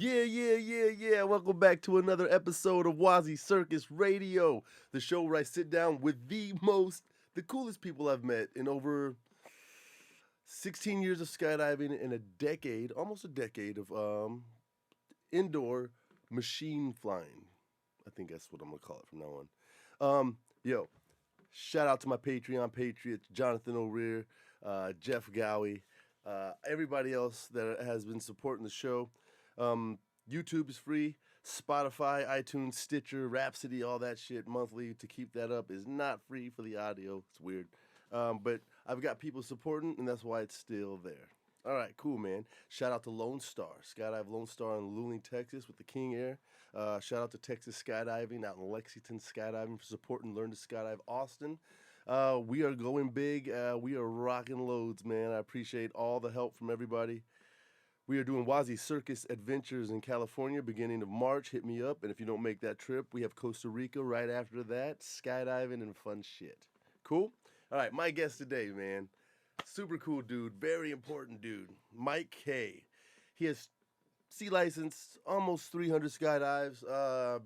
Yeah. Welcome back to another episode of WazzyCircus Radio, the show where I sit down with the coolest people I've met in over 16 years of skydiving and almost a decade of indoor machine flying. I think that's what I'm gonna call it from now on. Yo, shout out to my Patreon patriots, Jonathan O'Rear, Jeff Gowie, everybody else that has been supporting the show. YouTube is free. Spotify, iTunes, Stitcher, Rhapsody, all that shit monthly to keep that up is not free for the audio. It's weird. But I've got people supporting, and that's why it's still there. All right, cool, man. Shout out to Lone Star, Skydive Lone Star in Luling, Texas with the King Air. Shout out to Texas Skydiving out in Lexington Skydiving for supporting Learn to Skydive Austin. We are going big. We are rocking loads, man. I appreciate all the help from everybody. We are doing WazzyCircus Adventures in California beginning of March. Hit me up. And if you don't make that trip, we have Costa Rica right after that. Skydiving and fun shit. Cool? All right, my guest today, man. Super cool dude. Very important dude. Mike K. He has sea license, almost 300 skydives.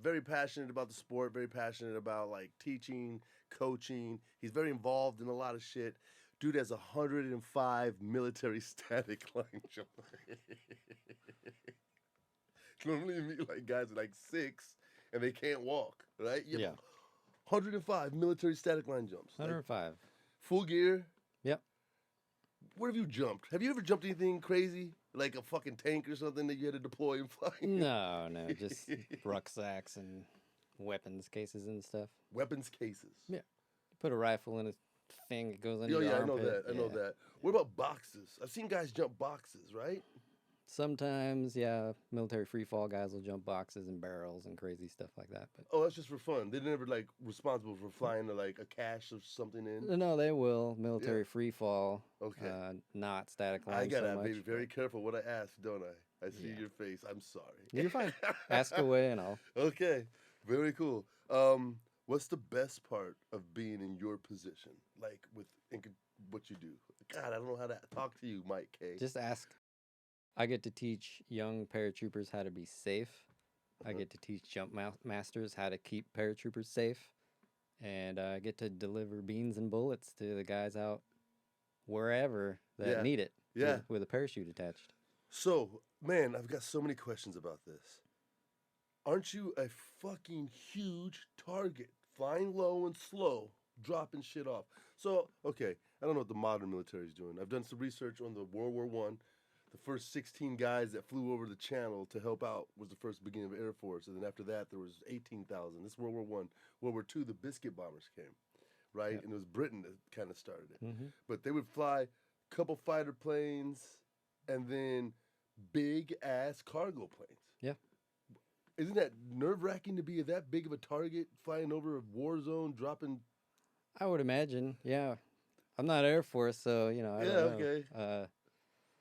Very passionate about the sport. Very passionate about, like, teaching, coaching. He's very involved in a lot of shit. Dude has 105 military static line jump. Normally you meet like guys at like 6 and they can't walk, right? Yeah. 105 military static line jumps. 105. Like, full gear. Yep. What have you jumped? Have you ever jumped anything crazy? Like a fucking tank or something that you had to deploy and fly? No, just rucksacks and weapons cases and stuff. Weapons cases. Yeah. You put a rifle in a thing that goes under your I armpit. know that. I know that. What about boxes? I've seen guys jump boxes, right? Sometimes, yeah, military free fall guys will jump boxes and barrels and crazy stuff like that. But oh, that's just for fun. They're never like responsible for flying to like a cache or something in. No, they will military free fall. Okay. Not static line. I gotta so much, be very careful what I ask, don't I? I see your face. I'm sorry. You're fine. Ask away and I'll. Okay. Very cool. What's the best part of being in your position? Like what you do? God, I don't know how to talk to you, Mike K. Just ask. I get to teach young paratroopers how to be safe. I get to teach jump masters how to keep paratroopers safe. And I get to deliver beans and bullets to the guys out wherever that need it with a parachute attached. So, man, I've got so many questions about this. Aren't you a fucking huge target? Flying low and slow, dropping shit off. So, okay, I don't know what the modern military is doing. I've done some research on the World War I. The first 16 guys that flew over the channel to help out was the first beginning of Air Force. And then after that, there was 18,000. This is World War I. World War II, the biscuit bombers came, right? Yep. And it was Britain that kind of started it. Mm-hmm. But they would fly a couple fighter planes and then big-ass cargo planes. Yeah. Isn't that nerve-wracking to be that big of a target, flying over a war zone, dropping? I would imagine, yeah. I'm not Air Force, so, I don't know. Okay.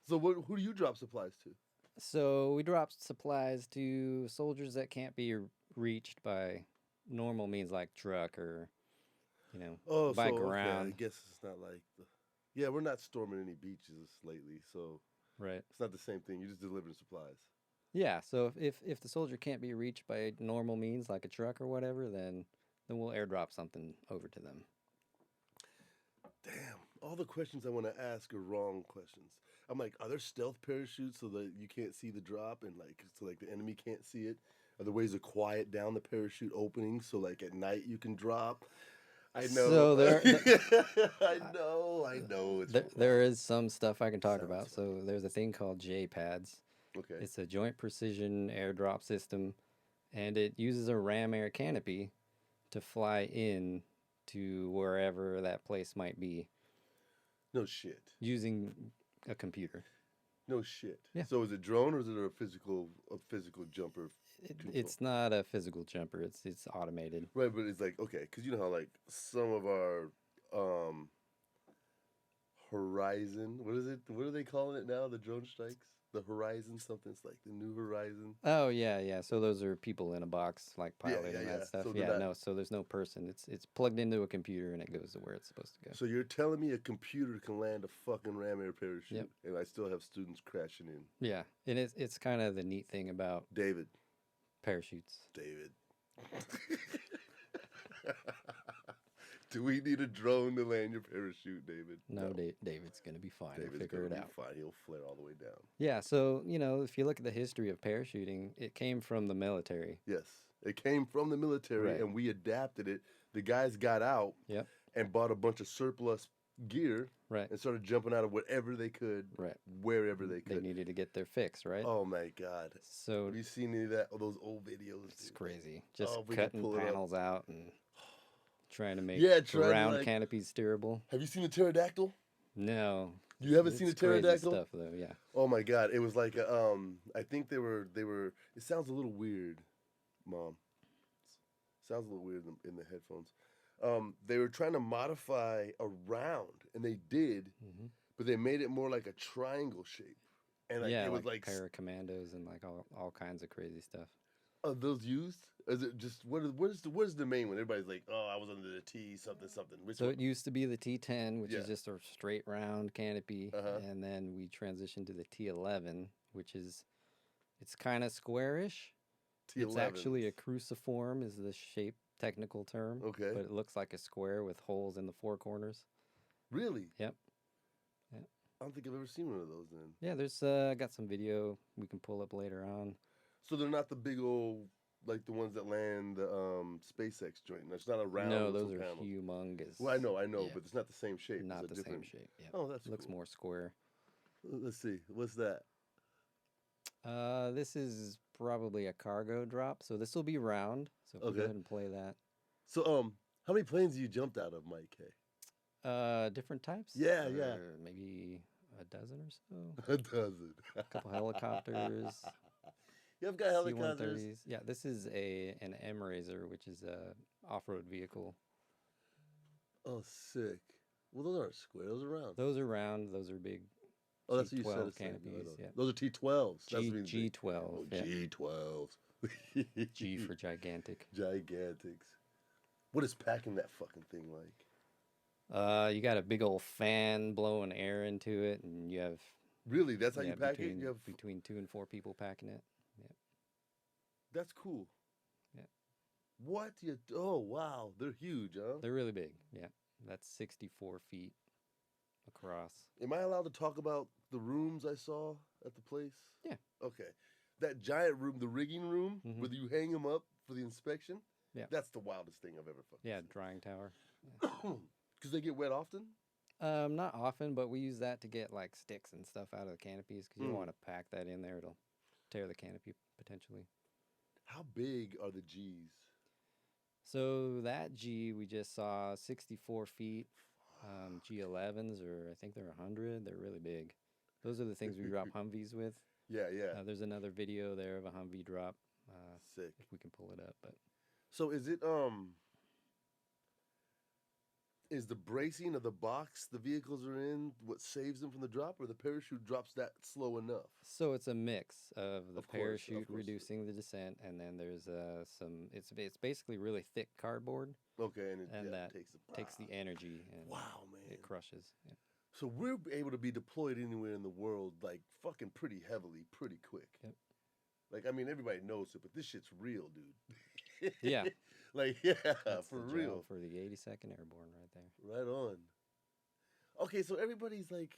So who do you drop supplies to? So we drop supplies to soldiers that can't be reached by normal means like truck or, by ground. Okay. I guess it's not like we're not storming any beaches lately, so right. It's not the same thing. You're just delivering supplies. Yeah, so if the soldier can't be reached by normal means like a truck or whatever, then we'll airdrop something over to them. Damn, all the questions I want to ask are wrong questions. I'm like, are there stealth parachutes so that you can't see the drop and so the enemy can't see it? Are there ways to quiet down the parachute opening so like at night you can drop? I know. So I know. There is some stuff I can talk about. So there's a thing called J-pads. Okay. It's a joint precision airdrop system, and it uses a ram air canopy to fly in to wherever that place might be. No shit. Using a computer. No shit. Yeah. So is it drone or is it a physical jumper? It's not a physical jumper. It's automated. Right, but it's like, okay, because you know how like some of our Horizon. What is it? What are they calling it now? The drone strikes? The Horizon something. It's like the new Horizon. Oh yeah. So those are people in a box, like piloting yeah. that stuff. So they're Yeah, not- no. So there's no person. It's plugged into a computer and it goes to where it's supposed to go. So you're telling me a computer can land a fucking ram air parachute, Yep. and I still have students crashing in. Yeah, and it's kind of the neat thing about David. parachutes. David. Do we need a drone to land your parachute, David? No, David's gonna be fine. He'll David's figure gonna it be out. fine. He'll flare all the way down. Yeah, so if you look at the history of parachuting, it came from the military. Yes. It came from the military, Right. and we adapted it. The guys got out Yep. and bought a bunch of surplus gear Right. and started jumping out of whatever they could, Right. wherever they They could. needed to get their fix, right? Oh my God! So Have you seen any of that? Those old videos? it's dude? crazy. Just if we could cutting pull it up. panels out and trying to make Yeah, trying to, round like- canopies steerable. Have you seen the pterodactyl? No. You haven't seen It's the crazy pterodactyl? stuff though, yeah. Oh my God! It was like I think they were. It sounds a little weird, Mom. Sounds a little weird in the headphones. They were trying to modify a round, and they did, hmm but they made it more like a triangle shape. And like, yeah, it was like like paracommandos and like all kinds of crazy stuff. are those used? Is it just what is the main one? Everybody's like, oh, I was under the T something. Which So one? it used to be the T10, which Yeah. is just a straight round canopy, Uh-huh. and then we transitioned to the T11, which is it's kind of squarish. It's actually a cruciform, is the shape technical term. Okay. But it looks like a square with holes in the four corners. Really? Yep. I don't think I've ever seen one of those then. Yeah, there's got some video we can pull up later on. So they're not the big old like the ones that land the SpaceX joint. It's not a round. No, with those some are panels. humongous. Well, I know, Yeah. but it's not the same shape. Not It's a the same different... shape. Yeah. Oh, that's Looks cool. more square. Let's see. What's that? This is probably a cargo drop, so this will be round. So if we go Okay. ahead and play that. So how many planes have you jumped out of, Mike? Hey? Different types. Yeah, yeah. Or maybe a dozen or so. A dozen. A couple helicopters. You've got helicopters. C-130s. Yeah, this is an M-Razor, which is a off-road vehicle. Oh, sick. Well, those aren't square. Those are round. Those are round. Those are big. Oh, that's what you said. T12 it's saying. canopies, Right on. yeah. Those are T12s. That's what G means G12. Oh, Yeah. G12s. G for gigantic. Gigantics. What is packing that fucking thing like? You got a big old fan blowing air into it, and you have Really? That's how you pack between, it? You have... between 2 and 4 people packing it. That's cool. Yeah. What? Oh, wow. They're huge, huh? They're really big. Yeah, that's 64 feet across. Am I allowed to talk about the rooms I saw at the place? Yeah. Okay. That giant room, the rigging room, Mhm. where you hang them up for the inspection. Yeah. That's the wildest thing I've ever fucking Yeah, drying tower. Because they get wet often? Not often, but we use that to get like sticks and stuff out of the canopies because you don't Mm. want to pack that in there; it'll tear the canopy potentially. How big are the G's? So that G we just saw 64 feet. G11s, or I think they're 100. They're really big. Those are the things we drop Humvees with. Yeah, yeah. There's another video there of a Humvee drop. Sick. If we can pull it up, but So is the bracing of the box the vehicles are in what saves them from the drop, or the parachute drops that slow enough? so it's a mix of the Of course, of parachute course. reducing the descent, and then there's some. It's basically really thick cardboard, Okay, and it and yeah, that takes the energy and Wow, man. it crushes. Yeah. So we're able to be deployed anywhere in the world, like fucking pretty heavily, pretty quick. Yep. Like, I mean, everybody knows it, but this shit's real, dude. Yeah. Like, yeah, That's for the real. gel for the 82nd Airborne right there. Right on. Okay, so everybody's like,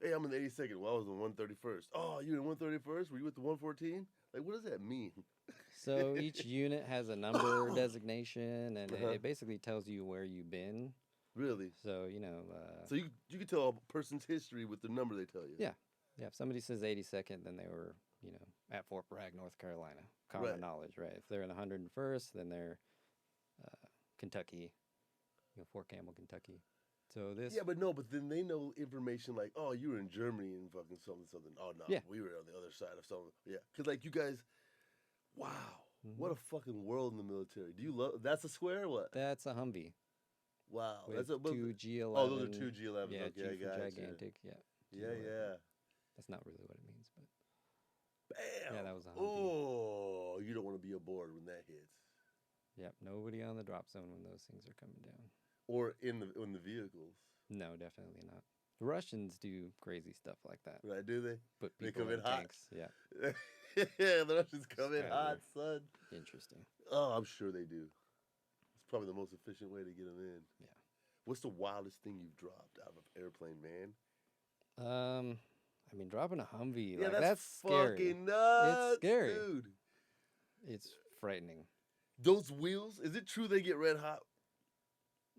hey, I'm in the 82nd. Well, I was in 131st. Oh, you in 131st? Were you with the 114? Like, what does that mean? So each unit has a number designation, and Uh-huh. it basically tells you where you've been. Really? So So you can tell a person's history with the number they tell you. Yeah. Yeah, if somebody says 82nd, then they were, at Fort Bragg, North Carolina. Common Right. knowledge, right? If they're in the 101st, then they're Kentucky, Fort Campbell, Kentucky. So this, Yeah, but then they know information like, oh, you were in Germany and fucking something. Oh, no, Yeah. we were on the other side of something. Yeah, because like you guys, wow, Mhm. what a fucking world in the military. Do you love, that's a square or what? that's a Humvee. Wow. with That's a two G11. Oh, those are two G11s. Yeah, Okay, I G for got you. gigantic. Yeah. Yeah, G11. yeah. That's not really what it means, but Bam. yeah, that was a Humvee. Oh, you don't want to be aboard when that hits. Yep, nobody on the drop zone when those things are coming down. Or in the vehicles. No, definitely not. The Russians do crazy stuff like that. Right, do they? Put They people come in in hot? tanks. Yeah, Yeah, the Russians come in hot, Skydiver. son. Interesting. Oh, I'm sure they do. It's probably the most efficient way to get them in. Yeah. What's the wildest thing you've dropped out of an airplane, man? I mean, dropping a Humvee, Yeah, like that's scary. fucking nuts, It's scary, dude. It's frightening. Those wheels, is it true they get red hot?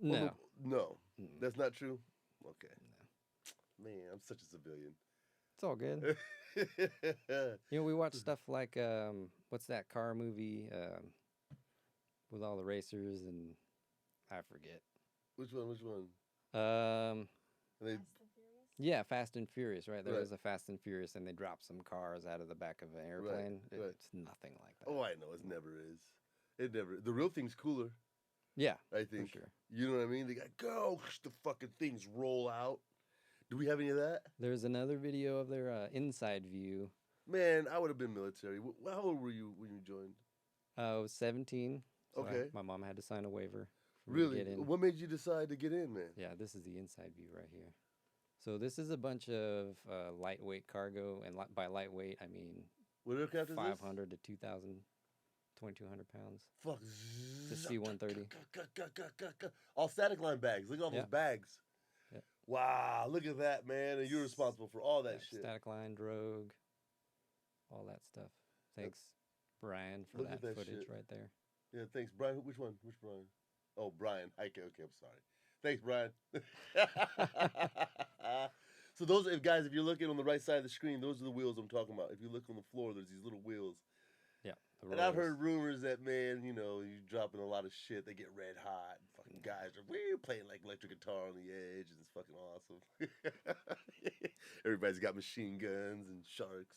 No, No, Mm, that's not true? Okay. no. Man, I'm such a civilian. It's all good. You know, we watch stuff like what's that car movie with all the racers and I forget. Which one? Um, And they, Fast and Furious? yeah, Fast and Furious, right? There Right. was a Fast and Furious, and they dropped some cars out of the back of an airplane. right. It's nothing like that. oh, I know, it never is. It never, the real thing's cooler, Yeah, I for think. sure. You know what I mean? They got, go, the fucking things roll out. Do we have any of that? There's another video of their inside view. Man, I would have been military. How old were you when you joined? I was 17. So Okay. my mom had to sign a waiver for me to Really? get in. What made you decide to get in, man? Yeah, this is the inside view right here. So this is a bunch of lightweight cargo, and by lightweight I mean What aircraft is 500 to 2,000, 2,200 pounds. this? Fuck. The C-130. All static line bags. Look at all Yeah. those bags. Yeah. Wow, look at that, man. And you're responsible for all that shit. Static line, drogue, all that stuff. Thanks, Brian, for Look that at that footage shit. right there. Yeah, thanks, Brian. Which one? Which Brian? Oh, Brian. Okay, I'm sorry. Thanks, Brian. So those, guys, if you're looking on the right side of the screen, those are the wheels I'm talking about. If you look on the floor, there's these little wheels. Yeah. The And I've rollers. heard rumors that, man, you know, you're dropping a lot of shit. They get red hot. Fucking guys are playing like electric guitar on the edge, and it's fucking awesome. Everybody's got machine guns and sharks.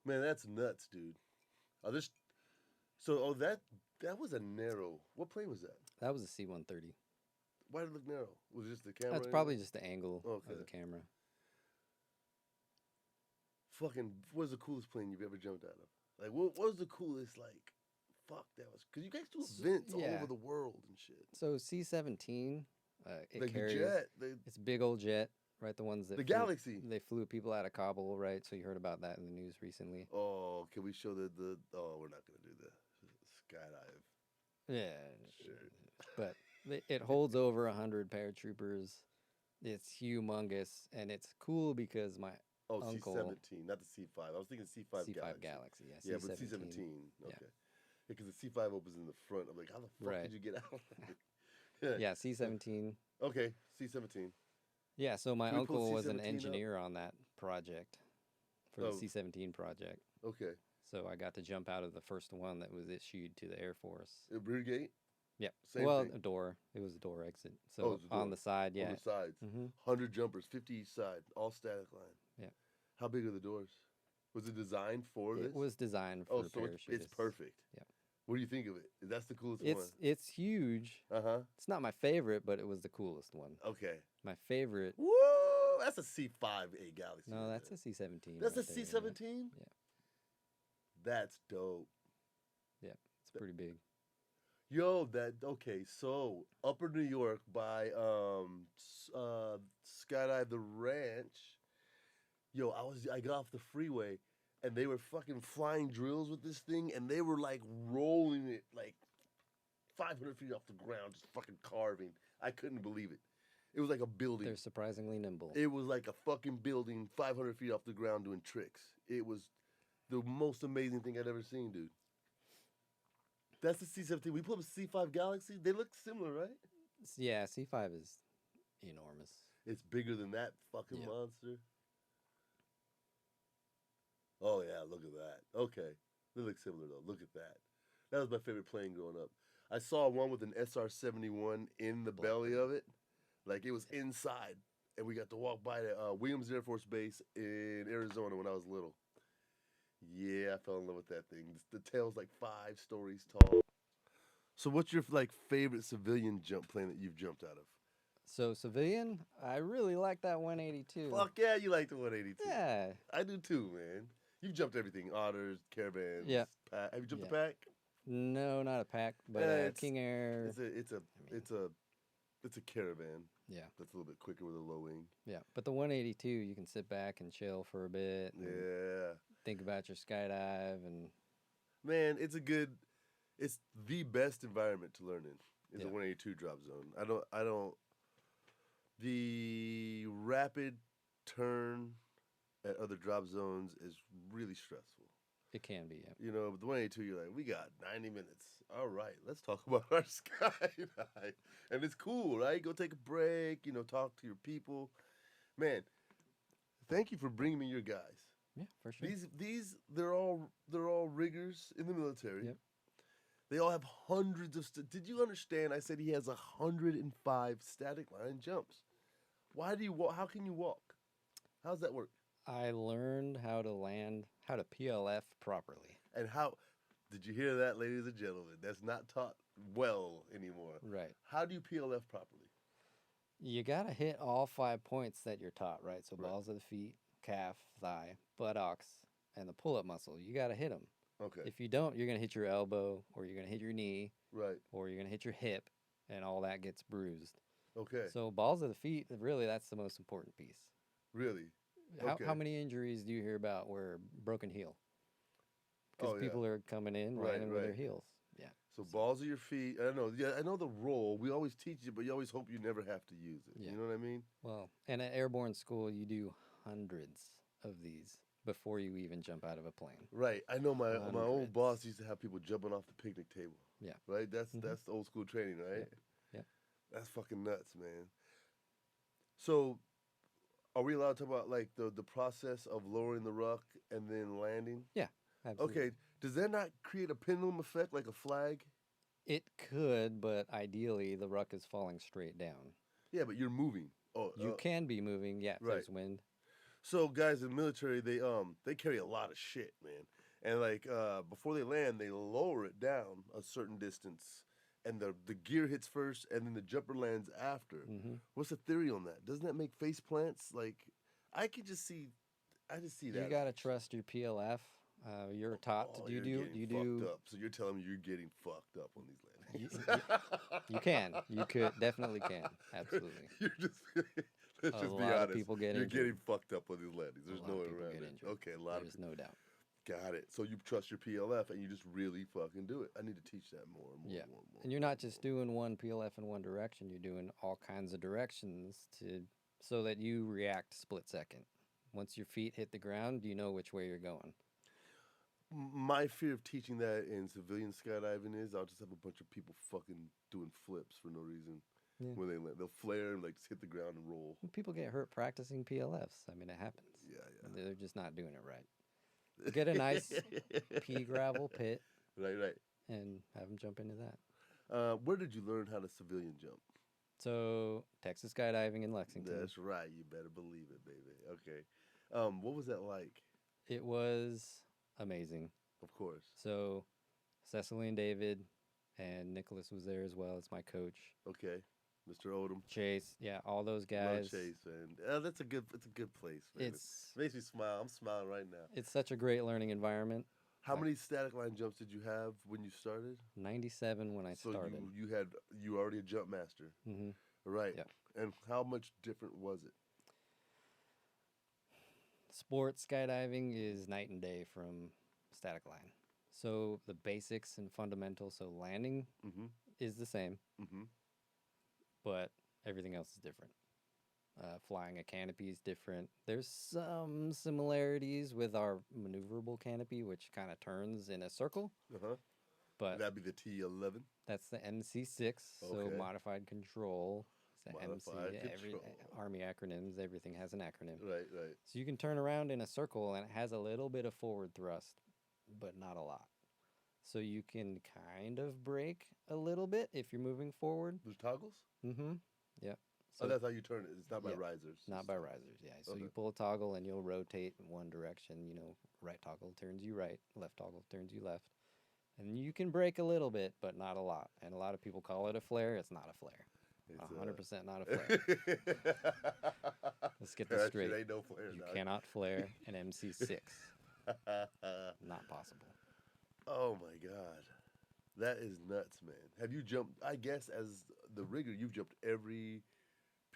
Man, that's nuts, dude. Oh, that was a narrow. What plane was that? That was a C-130. Why did it look narrow? Was it just the camera? That's probably just the angle Okay. of the camera. Fucking, what's the coolest plane you've ever jumped out of? Like, what was the coolest, like, fuck, that was, because you guys do events all yeah. over the world and shit. So C-17, it Like carries. the jet, It's a big old jet, right? The ones that the flew- Galaxy. They flew people out of Kabul, right? So you heard about that in the news recently. Oh, can we show oh, we're not going to do the skydive. Yeah, Sure. but it holds over 100 paratroopers. It's humongous, and it's cool because my Oh, Uncle. C-17, not the C-5. I was thinking C-5 C-5 Galaxy. Galaxy, yeah, Yeah, but C-17. C-17. Yeah. Okay. Because the C-5 opens in the front. I'm like, how the fuck Right. did you get out? Yeah, C-17. Okay, C-17. Yeah, so my Can we pull uncle was an C-17 up? engineer on that project for the Oh. C-17 project. Okay. So I got to jump out of the first one that was issued to the Air Force. Rear gate? Yep. Same well, thing. a door. It was a door exit. So Oh, it was a on door. the side, yeah. On the sides. Mm-hmm. 100 jumpers, 50 each side, all static line. Yeah. How big are the doors? Was it designed for this? It was designed for Oh, so it's parachutists. perfect. Yeah. What do you think of it? That's the coolest It's huge. one. Uh-huh. It's not my favorite, but it was the coolest one. Okay. My favorite. Woo! That's a C5A Galaxy. No, right that's there. a C-17. That's a right there, yeah. C-17? Yeah. That's dope. Yeah, it's pretty big. Yo, okay, so Upper New York by Skydive the Ranch. Yo, I got off the freeway and they were fucking flying drills with this thing and they were like rolling it like 500 feet off the ground, just fucking carving. I couldn't believe it. It was like a building. They're surprisingly nimble. It was like a fucking building 500 feet off the ground doing tricks. It was the most amazing thing I'd ever seen, dude. That's the C-17. We put up a C-5 Galaxy. They look similar, right? Yeah, C-5 is enormous. It's bigger than that fucking Yeah. monster. Oh, yeah, look at that. Okay. They look similar, though. Look at that. That was my favorite plane growing up. I saw one with an SR-71 in the belly of it. Like, it was inside. And we got to walk by the Williams Air Force Base in Arizona when I was little. Yeah, I fell in love with that thing. The tail's like 5 stories tall. So what's your like favorite civilian jump plane that you've jumped out of? So civilian, I really like that 182. Fuck yeah, you like the 182. Yeah. I do too, man. You've jumped everything: otters, caravans. Yeah. Pack. Have you jumped Yeah. the pack? No, not a pack, but It's King Air. it's a it's a I mean, it's a it's a caravan. Yeah. That's a little bit quicker with a low wing. Yeah, but the 182, you can sit back and chill for a bit. And Yeah. think about your skydive and Man, it's the best environment to learn in. Is Yeah. a 182 drop zone. I don't the rapid turn at other drop zones is really stressful. it can be. Yeah. You know, with the 182, you're like, we got 90 minutes. All right, let's talk about our skydive. And it's cool, right? Go take a break, talk to your people. Man, thank you for bringing me your guys. Yeah, for sure. These they're all riggers in the military. Yep. They all have hundreds of. Did you understand? I said he has 105 static line jumps. Why do you walk? How can you walk? How's that work? I learned how to land, how to PLF properly. And how? Did you hear that, ladies and gentlemen? That's not taught well anymore. Right. How do you PLF properly? You got to hit all 5 points that you're taught, right? So Right. balls of the feet, calf, thigh, buttocks, and the pull-up muscle. You got to hit them. Okay. If you don't, you're going to hit your elbow, or you're going to hit your knee, Right. or you're going to hit your hip, and all that gets bruised. Okay. So balls of the feet, really, that's the most important piece. Really? Okay. How many injuries do you hear about where broken heel? Because Oh, yeah. people are coming in Right, landing with their right. heels. Yeah. So balls of your feet. I don't know. Yeah, I know the roll. We always teach you, but you always hope you never have to use it. Yeah. You know what I mean? Well, and at airborne school, you do hundreds of these before you even jump out of a plane. Right. I know my old Hundreds. boss used to have people jumping off the picnic table. Yeah. Right? That's Mhm. that's the old school training, right? Yeah. That's fucking nuts, man. So are we allowed to talk about like the process of lowering the ruck and then landing? Absolutely. Okay. Does that not create a pendulum effect like a flag? It could, but ideally, the ruck is falling straight down. Yeah, but you're moving. Oh, You can be moving, yeah, if right. there's wind. So guys in the military, they carry a lot of shit, man. And like before they land, they lower it down a certain distance, and the gear hits first, and then the jumper lands after. Hmm. What's the theory on that? Doesn't that make face plants? Like I just see that. You got to trust your PLF. You're taught to you're do. getting You fucked do. up. So you're telling me you're getting fucked up on these landings? You can. You could definitely can. Absolutely. You're just. Let's A just be lot of honest. people get You're injured. getting fucked up on these landings. There's A no lot way of people around get it. injured. Okay, a lot of There's no doubt. Got it. So you trust your PLF and you just really fucking do it. I need to teach that more and more Yeah. and more and more. And you're not just doing one PLF in one direction. You're doing all kinds of directions so that you react split second. Once your feet hit the ground, you know which way you're going. My fear of teaching that in civilian skydiving is I'll just have a bunch of people fucking doing flips for no reason. Yeah. When they land, they'll flare and like just hit the ground and roll. People get hurt practicing PLFs. I mean, it happens. Yeah. They're just not doing it right. Get a nice pea gravel pit Right. and have them jump into that. Where did you learn how to civilian jump? So, Texas skydiving in Lexington. That's right. You better believe it, baby. Okay. What was that like? It was amazing. Of course. So, Cecily and David and Nicholas was there as well as my coach. Okay. Mr. Odom. Chase, yeah, all those Love guys. Chase, man. It's a good place, man. It It's makes me smile. I'm smiling right now. it's such a great learning environment. How many static line jumps did you have when you started? 97 when I So started. you were already a jump master, Hmm. right? Yeah. And how much different was it? Sports skydiving is night and day from static line. So the basics and fundamentals, so landing Mm-hmm. is the same, Mm-hmm. but everything else is different. Flying a canopy is different. There's some similarities with our maneuverable canopy, which kind of turns in a circle, Uh-huh. but That'd be the T11. that's the MC6, so Okay. modified control. It's the MC. Modified Every control. Army acronyms, everything has an acronym. Right. So you can turn around in a circle and it has a little bit of forward thrust, but not a lot. So you can kind of brake a little bit if you're moving forward. There's toggles? Mm-hmm. Yep. So Oh, that's how you turn it. It's not by yeah, risers. not by risers, yeah. So Okay. you pull a toggle and you'll rotate in one direction. Right toggle turns you right, left toggle turns you left. And you can break a little bit, but not a lot. And a lot of people call it a flare. It's not a flare. It's 100% not a flare. Let's get this That straight. shit ain't no flare, You dog. cannot flare an MC6. Not possible. Oh my god. That is nuts, man. Have you jumped? I guess as the rigger, you've jumped every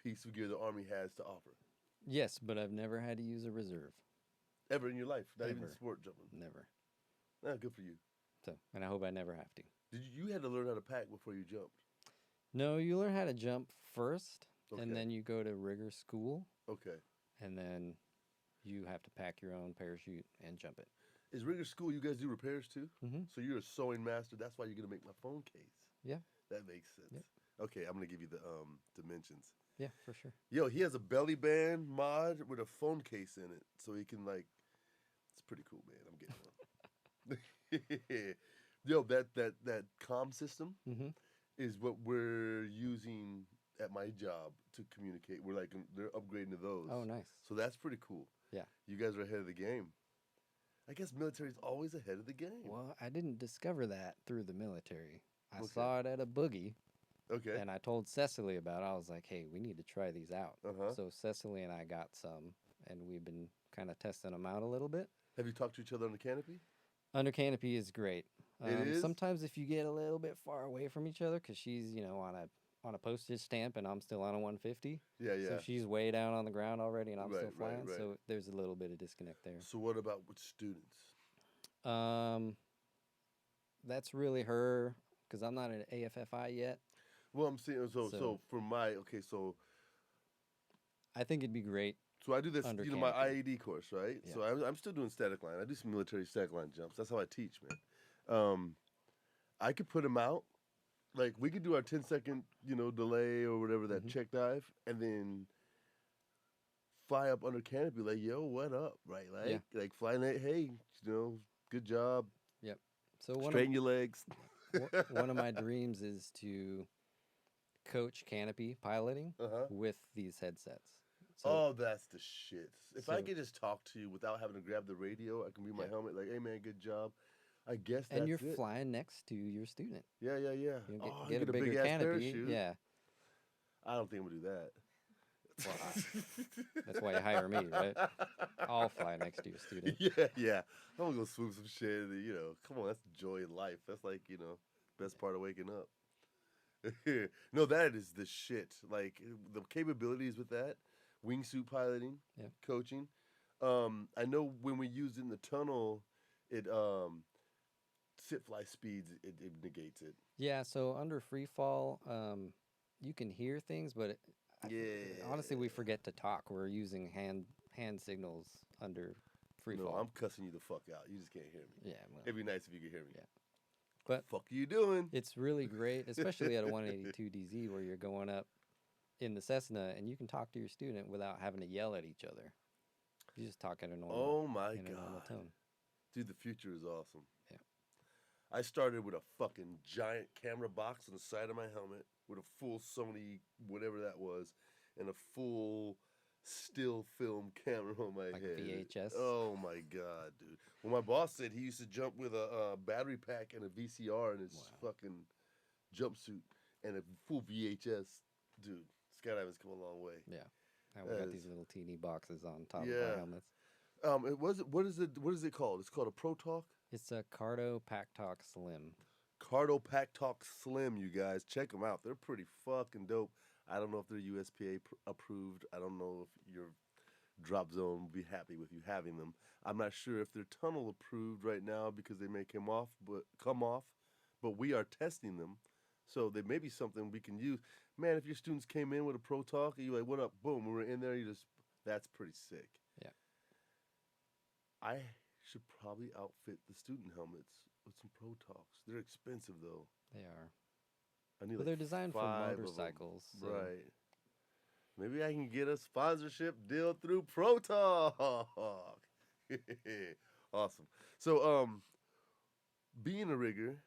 piece of gear the Army has to offer. Yes, but I've never had to use a reserve. Ever in your life, not even Ever. sport jumping. Never. Ah, good for you. So, and I hope I never have to. You had to learn how to pack before you jumped? No, you learn how to jump first, Okay. and then you go to rigger school, Okay. and then you have to pack your own parachute and jump it. Is rigger school? You guys do repairs too? Mm-hmm. So you're a sewing master. That's why you're gonna make my phone case. Yeah. That makes sense. Yep. Okay, I'm gonna give you the dimensions. Yeah, for sure. Yo, he has a belly band mod with a phone case in it, so he can like. It's pretty cool, man. I'm getting one. Yo, that comm system Mm-hmm. is what we're using at my job to communicate. We're like they're upgrading to those. Oh, nice. So that's pretty cool. Yeah. You guys are ahead of the game. I guess military's always ahead of the game. Well, I didn't discover that through the military. I Okay. saw it at a boogie, Okay. and I told Cecily about it. I was like, hey, we need to try these out. Uh-huh. So Cecily and I got some, and we've been kind of testing them out a little bit. Have you talked to each other on the canopy? Under canopy is great. It is? Sometimes if you get a little bit far away from each other, because she's, on a postage stamp and I'm still on a 150. Yeah, yeah. So she's way down on the ground already and I'm Right, still right, flying. right. So there's a little bit of disconnect there. So what about with students? That's really her, because I'm not an AFFI yet. Well, I'm saying so So- for my okay, so I think it'd be great. I do this, Under my canopy. IAD course, right? Yeah. So I'm still doing static line. I do some military static line jumps. That's how I teach, man. I could put them out. Like we could do our 10-second, delay or whatever that Mhm. check dive, and then fly up under canopy. Like, yo, what up, right? Like flying that. Hey, good job. So Straighten your legs. one of my dreams is to coach canopy piloting Uh-huh. with these headsets. So, Oh, that's the shit. If I So- could just talk to you without having to grab the radio, I can be my Yeah. helmet like, hey, man, good job. I guess that's and you're it. flying next to your student. Yeah, yeah, yeah. You Oh, get, I get a get bigger big-ass canopy. parachute. Yeah, I don't think I'm going to do that. Well, that's why you hire me, right? I'll fly next to your student. Yeah, yeah. I'm gonna go swoop some shit. And, come on, that's joy in life. That's like, best part of waking up. No, that is the shit. Like the capabilities with that, wingsuit piloting, Yeah. coaching. I know when we used it in the tunnel, it sit fly speeds it negates it. Yeah, so under free fall, you can hear things, but honestly, we forget to talk. We're using hand signals under free No, fall. I'm cussing you the fuck out. You just can't hear me. Yeah, well, It'd be nice if you could hear me. Yeah. But fuck you doing? it's really great, especially at a 182 DZ where you're going up in the Cessna and you can talk to your student without having to yell at each other. You just talk in a normal, Oh my in a normal god, tone. dude, the future is awesome. Yeah. I started with a fucking giant camera box on the side of my helmet with a full Sony whatever that was, and a full still film camera on my Like head. VHS? Oh my god, dude. Well, my boss said he used to jump with a battery pack and a VCR in his fucking jumpsuit and a full VHS. Dude, skydiving's come a long way. Yeah. Now we got these little teeny boxes on top of Yeah. our helmets. What is it called? It's called a Pro Talk? It's a Cardo Pack Talk Slim. Cardo Pack Talk Slim, you guys. Check them out. They're pretty fucking dope. I don't know if they're USPA approved. I don't know if your drop zone will be happy with you having them. I'm not sure if they're tunnel approved right now because they may come off, but we are testing them. So they may be something we can use. Man, if your students came in with a Pro Talk and you're like, what up? Boom, we were in there, that's pretty sick. Yeah. I should probably outfit the student helmets with some Pro Talks. They're expensive though. They are. I need But they're designed for 5 of 'em. motorcycles. So Right. Maybe I can get a sponsorship deal through Pro Talk. Awesome. So, being a rigger,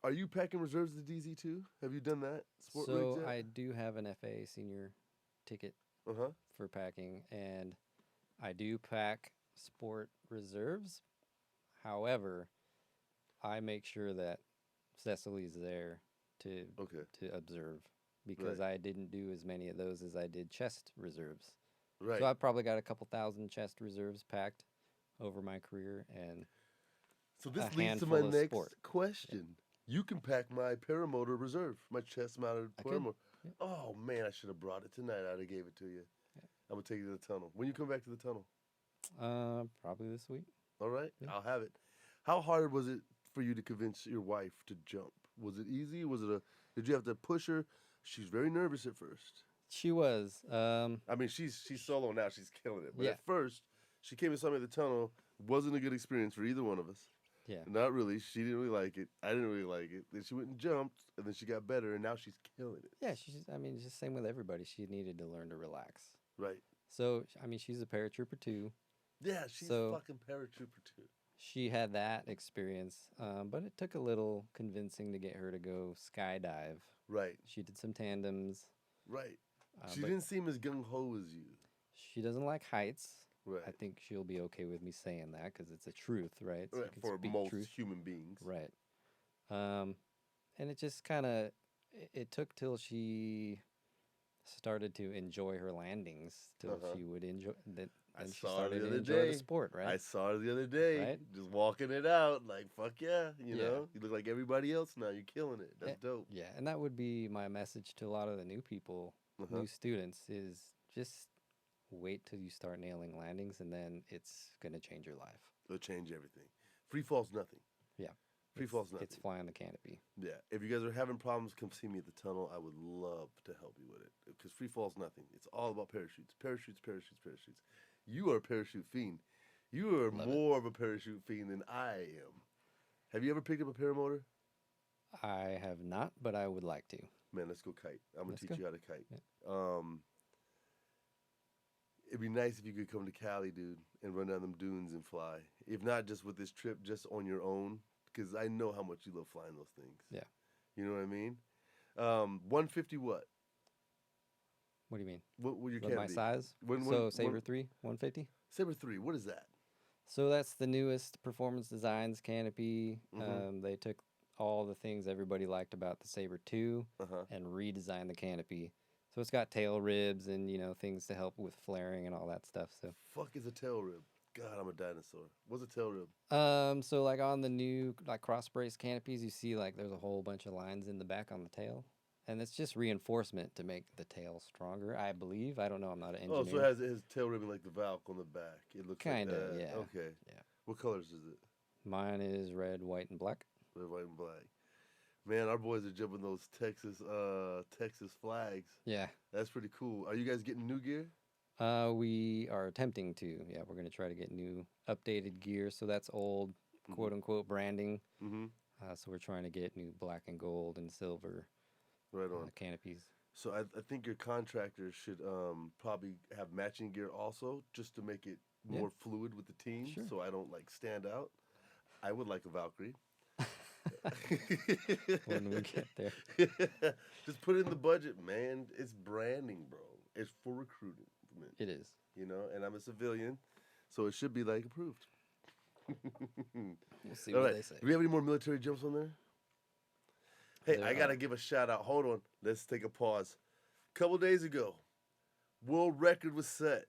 are you packing reserves at the DZ too? Have you done that? Sport So rigs yet? I do have an FAA senior ticket Uh-huh. for packing, and I do pack sport reserves. However, I make sure that Cecily's there to Okay. observe because Right. I didn't do as many of those as I did chest reserves. So Right. I've probably got a couple thousand chest reserves packed over my career and So a this leads to my handful of sport. next Yeah, question. You can pack my paramotor reserve, my chest-mounted I could. paramotor. Yeah, Oh man, I should have brought it tonight. I'd have gave it to you. yeah. I'm gonna take you to the tunnel. When you come back to the tunnel, Probably this week. all right? Yeah. I'll have it. How hard was it for you to convince your wife to jump? Was it easy? Was it a? Did you have to push her? She's very nervous at first. She was. I mean, she's solo now. She's killing it. But Yeah, at first, she came and saw me at the tunnel. Wasn't a good experience for either one of us. yeah, Not really. She didn't really like it. I didn't really like it. Then she went and jumped, and then she got better, and now she's killing it. yeah. She's. I mean, it's just same with everybody. She needed to learn to relax. Right. So I mean, she's a paratrooper too. Yeah, she's So fucking paratrooper too. she had that experience, but it took a little convincing to get her to go skydive. Right. She did some tandems, Right. She but didn't seem as gung ho as you. she doesn't like heights. Right. I think she'll be okay with me saying that because it's a truth, right? So you Right. can For speak most truth, human beings. right? And it just kind of it took till she started to enjoy her landings till Uh-huh. she would enjoy that. I Then she saw her started the to other enjoy the day. sport, I right? saw her the other day, Right? just walking it out, like fuck yeah, you Yeah. know. You look like everybody else now. You're killing it. That's dope. Yeah, and that would be my message to a lot of the new people, Uh-huh. new students, is just wait till you start nailing landings, and then it's gonna change your life. It'll change everything. Free fall's nothing. Yeah, Free fall's nothing. it's flying the canopy. Yeah. If you guys are having problems, come see me at the tunnel. I would love to help you with it because free fall's nothing. It's all about parachutes, parachutes, parachutes, parachutes. You are a parachute fiend. You are Love it. more of a parachute fiend than I am. Have you ever picked up a paramotor? I have not, but I would like to. Man, let's go kite. I'm gonna Let's teach go. you how to kite. Yeah. It'd be nice if you could come to Cali, dude, and run down them dunes and fly. If not just with this trip, just on your own, because I know how much you love flying those things. Yeah. You know what I mean? 150 what? What do you mean? What will your What my canopy? size? When- So when- Saber when- 3, 150. Saber 3, what is that? So that's the newest Performance Designs canopy. Mhm. They took all the things everybody liked about the Saber 2 Uh-huh. and redesigned the canopy. So it's got tail ribs and things to help with flaring and all that stuff. So Fuck is a tail rib? God, I'm a dinosaur. What's a tail rib? so like on the new like cross brace canopies, you see like there's a whole bunch of lines in the back on the tail, and it's just reinforcement to make the tail stronger. I believe. I don't know. I'm not an Oh, engineer. so it has tail ribbon like the valve on the back. It looks Kinda, like that. yeah. Okay. Yeah. What colors is it? Mine is red, white, and black. Red, white, and black. Man, our boys are jumping those Texas flags. Yeah. That's pretty cool. Are you guys getting new gear? We are attempting to. Yeah, we're gonna try to get new updated gear. So that's old quote unquote branding. Mm-hmm. So we're trying to get new black and gold and silver Right on. canopies. So I think your contractors should probably have matching gear also, just to make it Yeah. more fluid with the team, Sure. so I don't like stand out. I would like a Valkyrie. When we get there. Just put it in the budget, man. It's branding, bro. It's for recruiting. It is. You know, and I'm a civilian, so it should be like approved. We'll see All what right. they say. Do we have any more military jumps on there? Hey, There I gotta are. give a shout out. Hold on. Let's take a pause. Couple days ago, world record was set.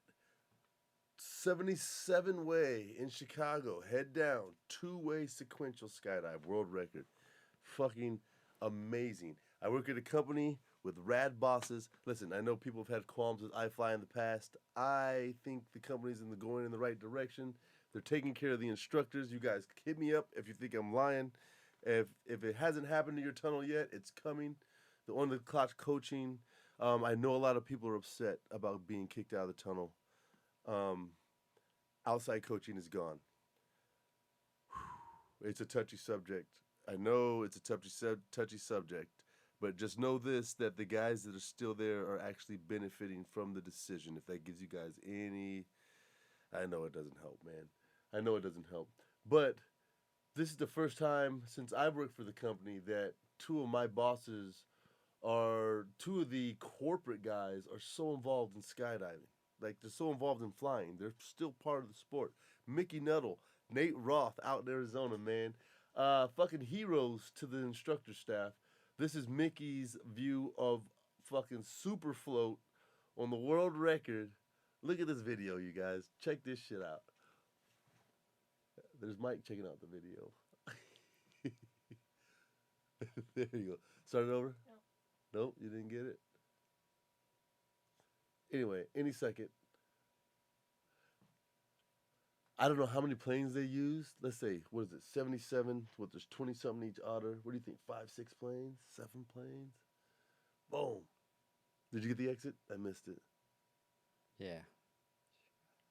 77 way in Chicago. Head down. 2-way sequential skydive. World record. Fucking amazing. I work at a company with rad bosses. Listen, I know people have had qualms with iFly in the past. I think the company's going in the right direction. They're taking care of the instructors. You guys hit me up if you think I'm lying. If it hasn't happened to your tunnel yet, it's coming. The on the clock coaching. I know a lot of people are upset about being kicked out of the tunnel. Outside coaching is gone. It's a touchy subject. I know it's a touchy subject, but just know this, that the guys that are still there are actually benefiting from the decision. If that gives you guys any... I know it doesn't help, man. I know it doesn't help. But this is the first time since I've worked for the company that two of the corporate guys are so involved in skydiving. Like, they're so involved in flying. They're still part of the sport. Mickey Nuttall, Nate Roth out in Arizona, man. Fucking heroes to the instructor staff. This is Mickey's view of fucking super float on the world record. Look at this video, you guys. Check this shit out. There's Mike checking out the video. There you go. Start it over? No. Nope, you didn't get it? Anyway, any second. I don't know how many planes they used. Let's say, what is it, 77? What, there's 20-something each otter. What do you think, 5, 6 planes? 7 planes? Boom. Did you get the exit? I missed it. Yeah.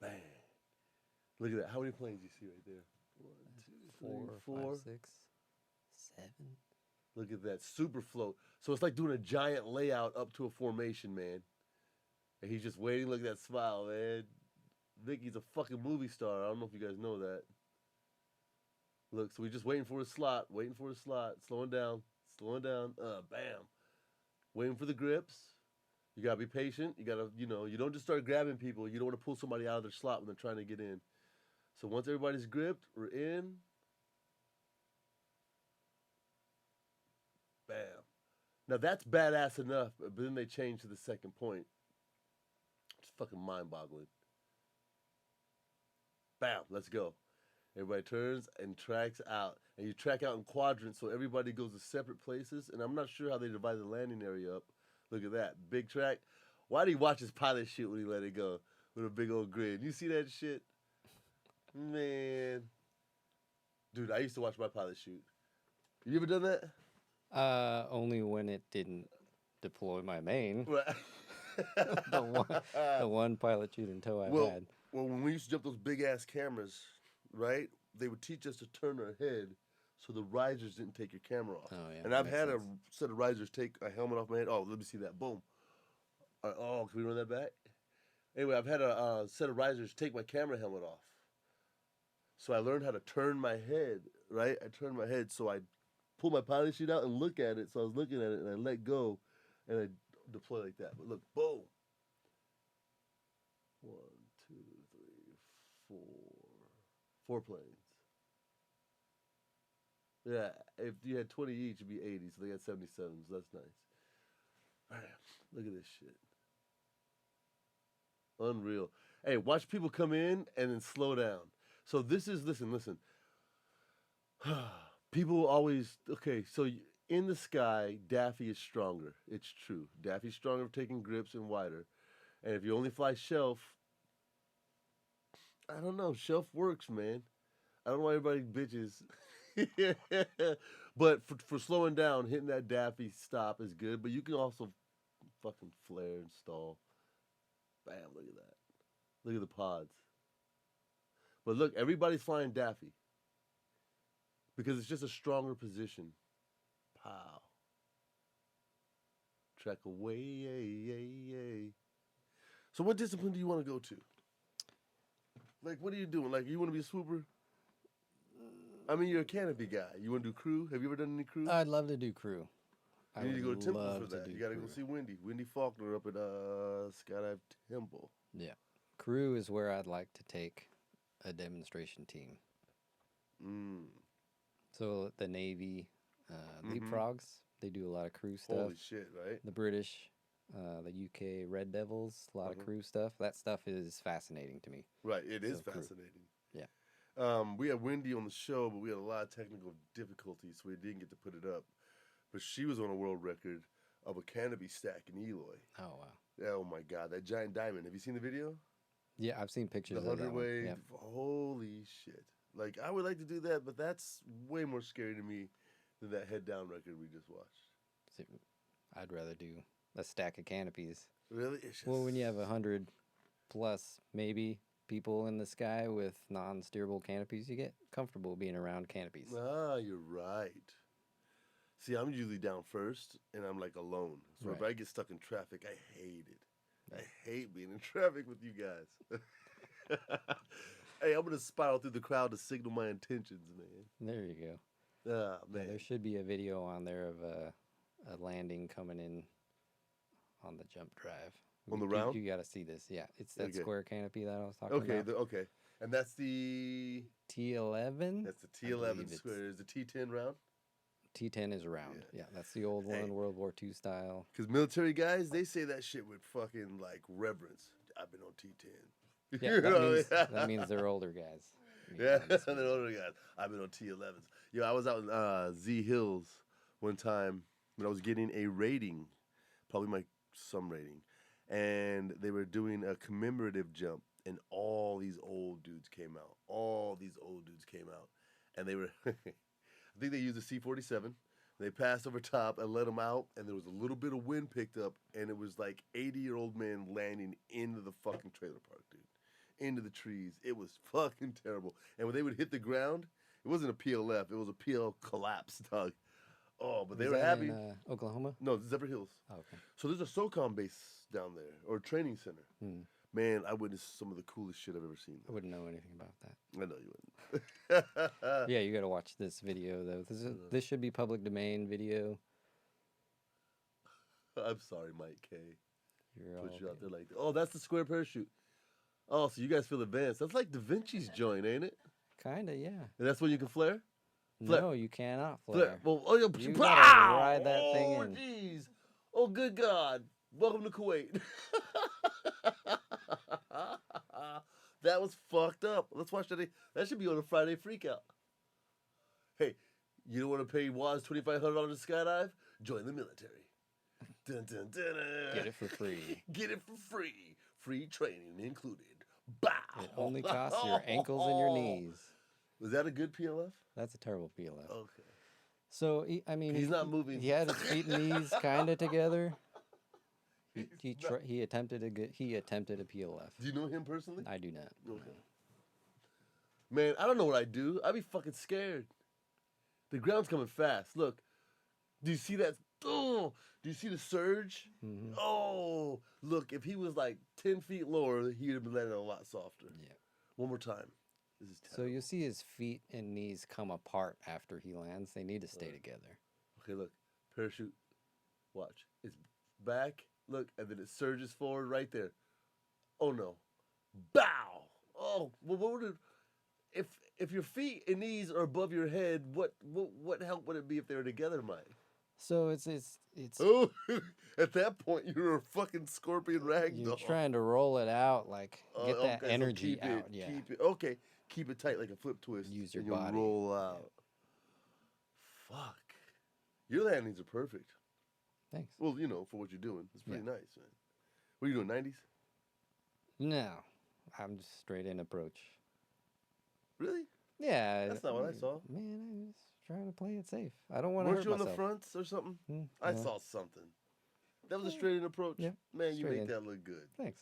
Bang. Look at that. How many planes do you see right there? 1, 2, 3, 4. 5, 6, 7. Look at that. Super float. So it's like doing a giant layout up to a formation, man. And he's just waiting. Look at that smile, man. Vicky's a fucking movie star. I don't know if you guys know that. Look, so we're just waiting for his slot. Slowing down. Bam. Waiting for the grips. You gotta be patient. You gotta, you don't just start grabbing people. You don't want to pull somebody out of their slot when they're trying to get in. So once everybody's gripped, we're in. Bam. Now that's badass enough, but then they change to the second point. It's fucking mind-boggling. Bam, let's go. Everybody turns and tracks out. And you track out in quadrants, so everybody goes to separate places. And I'm not sure how they divide the landing area up. Look at that. Big track. Why do you watch his pilot shoot when he let it go? With a big old grin. You see that shit? Man. Dude, I used to watch my pilot shoot. You ever done that? Only when it didn't deploy my main. Right. the one pilot shoot in tow I've had. Well, when we used to jump those big-ass cameras, right, they would teach us to turn our head so the risers didn't take your camera off. Oh, yeah. And I've had a set of risers take a helmet off my head. Oh, let me see that. Boom. Oh, can we run that back? Anyway, I've had a set of risers take my camera helmet off. So I learned how to turn my head, right? I turned my head, so I pull my pilot chute out and look at it. So I was looking at it, and I let go, and I deploy like that. But look, boom. 1, 2, 3, 4. 4 planes. Yeah, if you had 20 each, it'd be 80. So they got 77s. That's nice. All right, look at this shit. Unreal. Hey, watch people come in and then slow down. So this is, listen. People always, okay, so in the sky, Daffy is stronger. It's true. Daffy's stronger for taking grips and wider. And if you only fly shelf, I don't know. Shelf works, man. I don't know why everybody bitches. But for slowing down, hitting that Daffy stop is good. But you can also fucking flare and stall. Bam, look at that. Look at the pods. But look, everybody's flying Daffy. Because it's just a stronger position. Pow. Track away, yay. So what discipline do you want to go to? Like, what are you doing? Like, you want to be a swooper? I mean, you're a canopy guy. You want to do crew? Have you ever done any crew? I'd love to do crew. You need to go to Temple for that. You got to go see Wendy Faulkner up at Skydive Temple. Yeah. Crew is where I'd like to take a demonstration team. So the Navy, Leapfrogs, they do a lot of crew stuff. Holy shit, right? The British, the UK Red Devils, a lot of crew stuff. That stuff is fascinating to me. Right, it is crew. fascinating. Yeah. We had Wendy on the show, but we had a lot of technical difficulties, so we didn't get to put it up. But she was on a world record of a canopy stack in Eloy. Oh, wow. Oh, my God. That giant diamond. Have you seen the video? Yeah, I've seen pictures The of that 100 one. wave. Yep. Holy shit. Like, I would like to do that, but that's way more scary to me than that head down record we just watched. See, I'd rather do a stack of canopies. Really? It's just... Well, when you have 100 plus, maybe, people in the sky with non-steerable canopies, you get comfortable being around canopies. Ah, you're right. See, I'm usually down first, and I'm like alone. So if Right. I get stuck in traffic, I hate it. I hate being in traffic with you guys. Hey, I'm going to spiral through the crowd to signal my intentions, man. There you go. Ah, Yeah, man. there should be a video on there of a landing coming in on the jump drive. On the round? You got to see this. Yeah, it's that Okay. square canopy that I was talking about. Okay. And that's the T11. That's the I believe T11 it's- square. Is the T10 round? T10 is round. Yeah. Yeah, that's the old Hey. one, World War II style. Because military guys, they say that shit with fucking like reverence. I've been on T10. Yeah, You that know? means that means they're older guys. Yeah, on this they're one. older guys. I've been on T11s. Yo, I was out in Z Hills one time when I was getting a rating, probably my some rating, and they were doing a commemorative jump, and all these old dudes came out. All these old dudes came out, and they were, I think they used a C-47. They passed over top and let them out, and there was a little bit of wind picked up, and it was like 80-year-old men landing into the fucking trailer park, dude. Into the trees. It was fucking terrible. And when they would hit the ground, it wasn't a PLF, it was a PL collapse, dog. Oh, but they Was were that happy. in Oklahoma? No, Zephyr Hills. Oh, okay. So there's a SOCOM base down there, or a training center. Hmm. Man, I witnessed some of the coolest shit I've ever seen. I wouldn't know anything about that. I know you wouldn't. Yeah, you got to watch this video though. This should be public domain video. I'm sorry, Mike K. You're Put all you out good. there like that. Oh, that's the square parachute. Oh, so you guys feel advanced. That's like Da Vinci's joint, ain't it? Kinda, yeah. And that's when you can flare? Flare. No, you cannot flare. Well, oh, You pow! gotta ride that oh, thing in. jeez. Oh, good God. Welcome to Kuwait. That was fucked up. Let's watch that. That should be on a Friday Freakout. Hey, you don't want to pay Waz $2,500 to skydive? Join the military. Dun, dun, dun, dun. Get it for free. Get it for free. Free training included. Bow. It only costs your ankles and your knees. Was that a good PLF? That's a terrible PLF. Okay. So I mean, He's not moving. He had his feet and knees kind of together. He attempted a PLF. Do you know him personally? I do not. Okay. Man, I don't know what I'd do. I'd be fucking scared. The ground's coming fast. Look. Do you see that? Oh, do you see the surge? Mm-hmm. Oh, look. If he was like 10 feet lower, he'd have been landing a lot softer. Yeah. One more time. This is So terrible. you see his feet and knees come apart after he lands. They need to stay together. Okay, look. Parachute. Watch. It's back. Look, and then it surges forward right there. Oh no. Bow. Oh, well, what would it? If your feet and knees are above your head, what help would it be if they were together, Mike? So it's Oh, at that point you're a fucking scorpion ragdoll. you're trying to roll it out, like get that Okay, so energy keep out. It, Yeah. Keep it. Okay, keep it tight like a flip twist. Use your and you'll body. roll out. Fuck. Your landings are perfect. Thanks. Well, you know, for what you're doing, it's pretty Yeah. nice, man. What are you doing? 90s? No, I'm just straight in approach. Really? Yeah. That's not what I saw. Man, I'm just trying to play it safe. I don't want to Weren't hurt you on myself. the fronts or something? I no. saw something. That was a straight in approach. Yeah, Man, you straight make in. that look good. Thanks.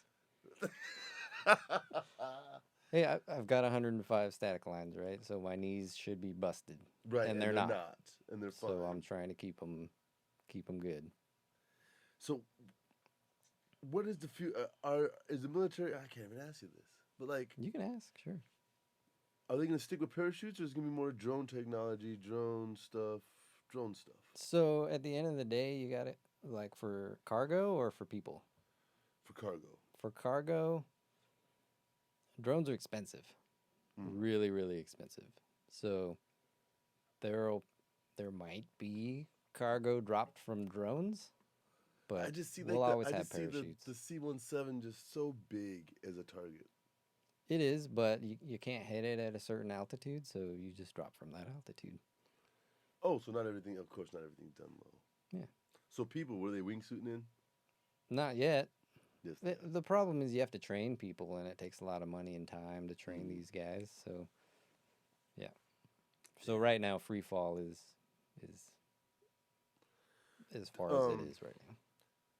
Hey, I've got 105 static lines, right? So my knees should be busted. Right, And they're not. and they're fine. So I'm trying to keep them good. So, what is the is the military? I can't even ask you this, but like, You can ask, sure. are they going to stick with parachutes, or is it going to be more drone technology, drone stuff? So at the end of the day, you got it like for cargo or for people. For cargo. For cargo, drones are expensive, really, really expensive. So there might be cargo dropped from drones, but I just see we'll like always I have just see parachutes. the C-17 just so big as a target. It is, but you can't hit it at a certain altitude, so you just drop from that altitude. Oh, so not everything. Of course, not everything's done low. Yeah. So people, were they wingsuiting in? Not yet. Yes. The problem is you have to train people, and it takes a lot of money and time to train these guys. So, yeah. So right now, free fall is as far as it is right now.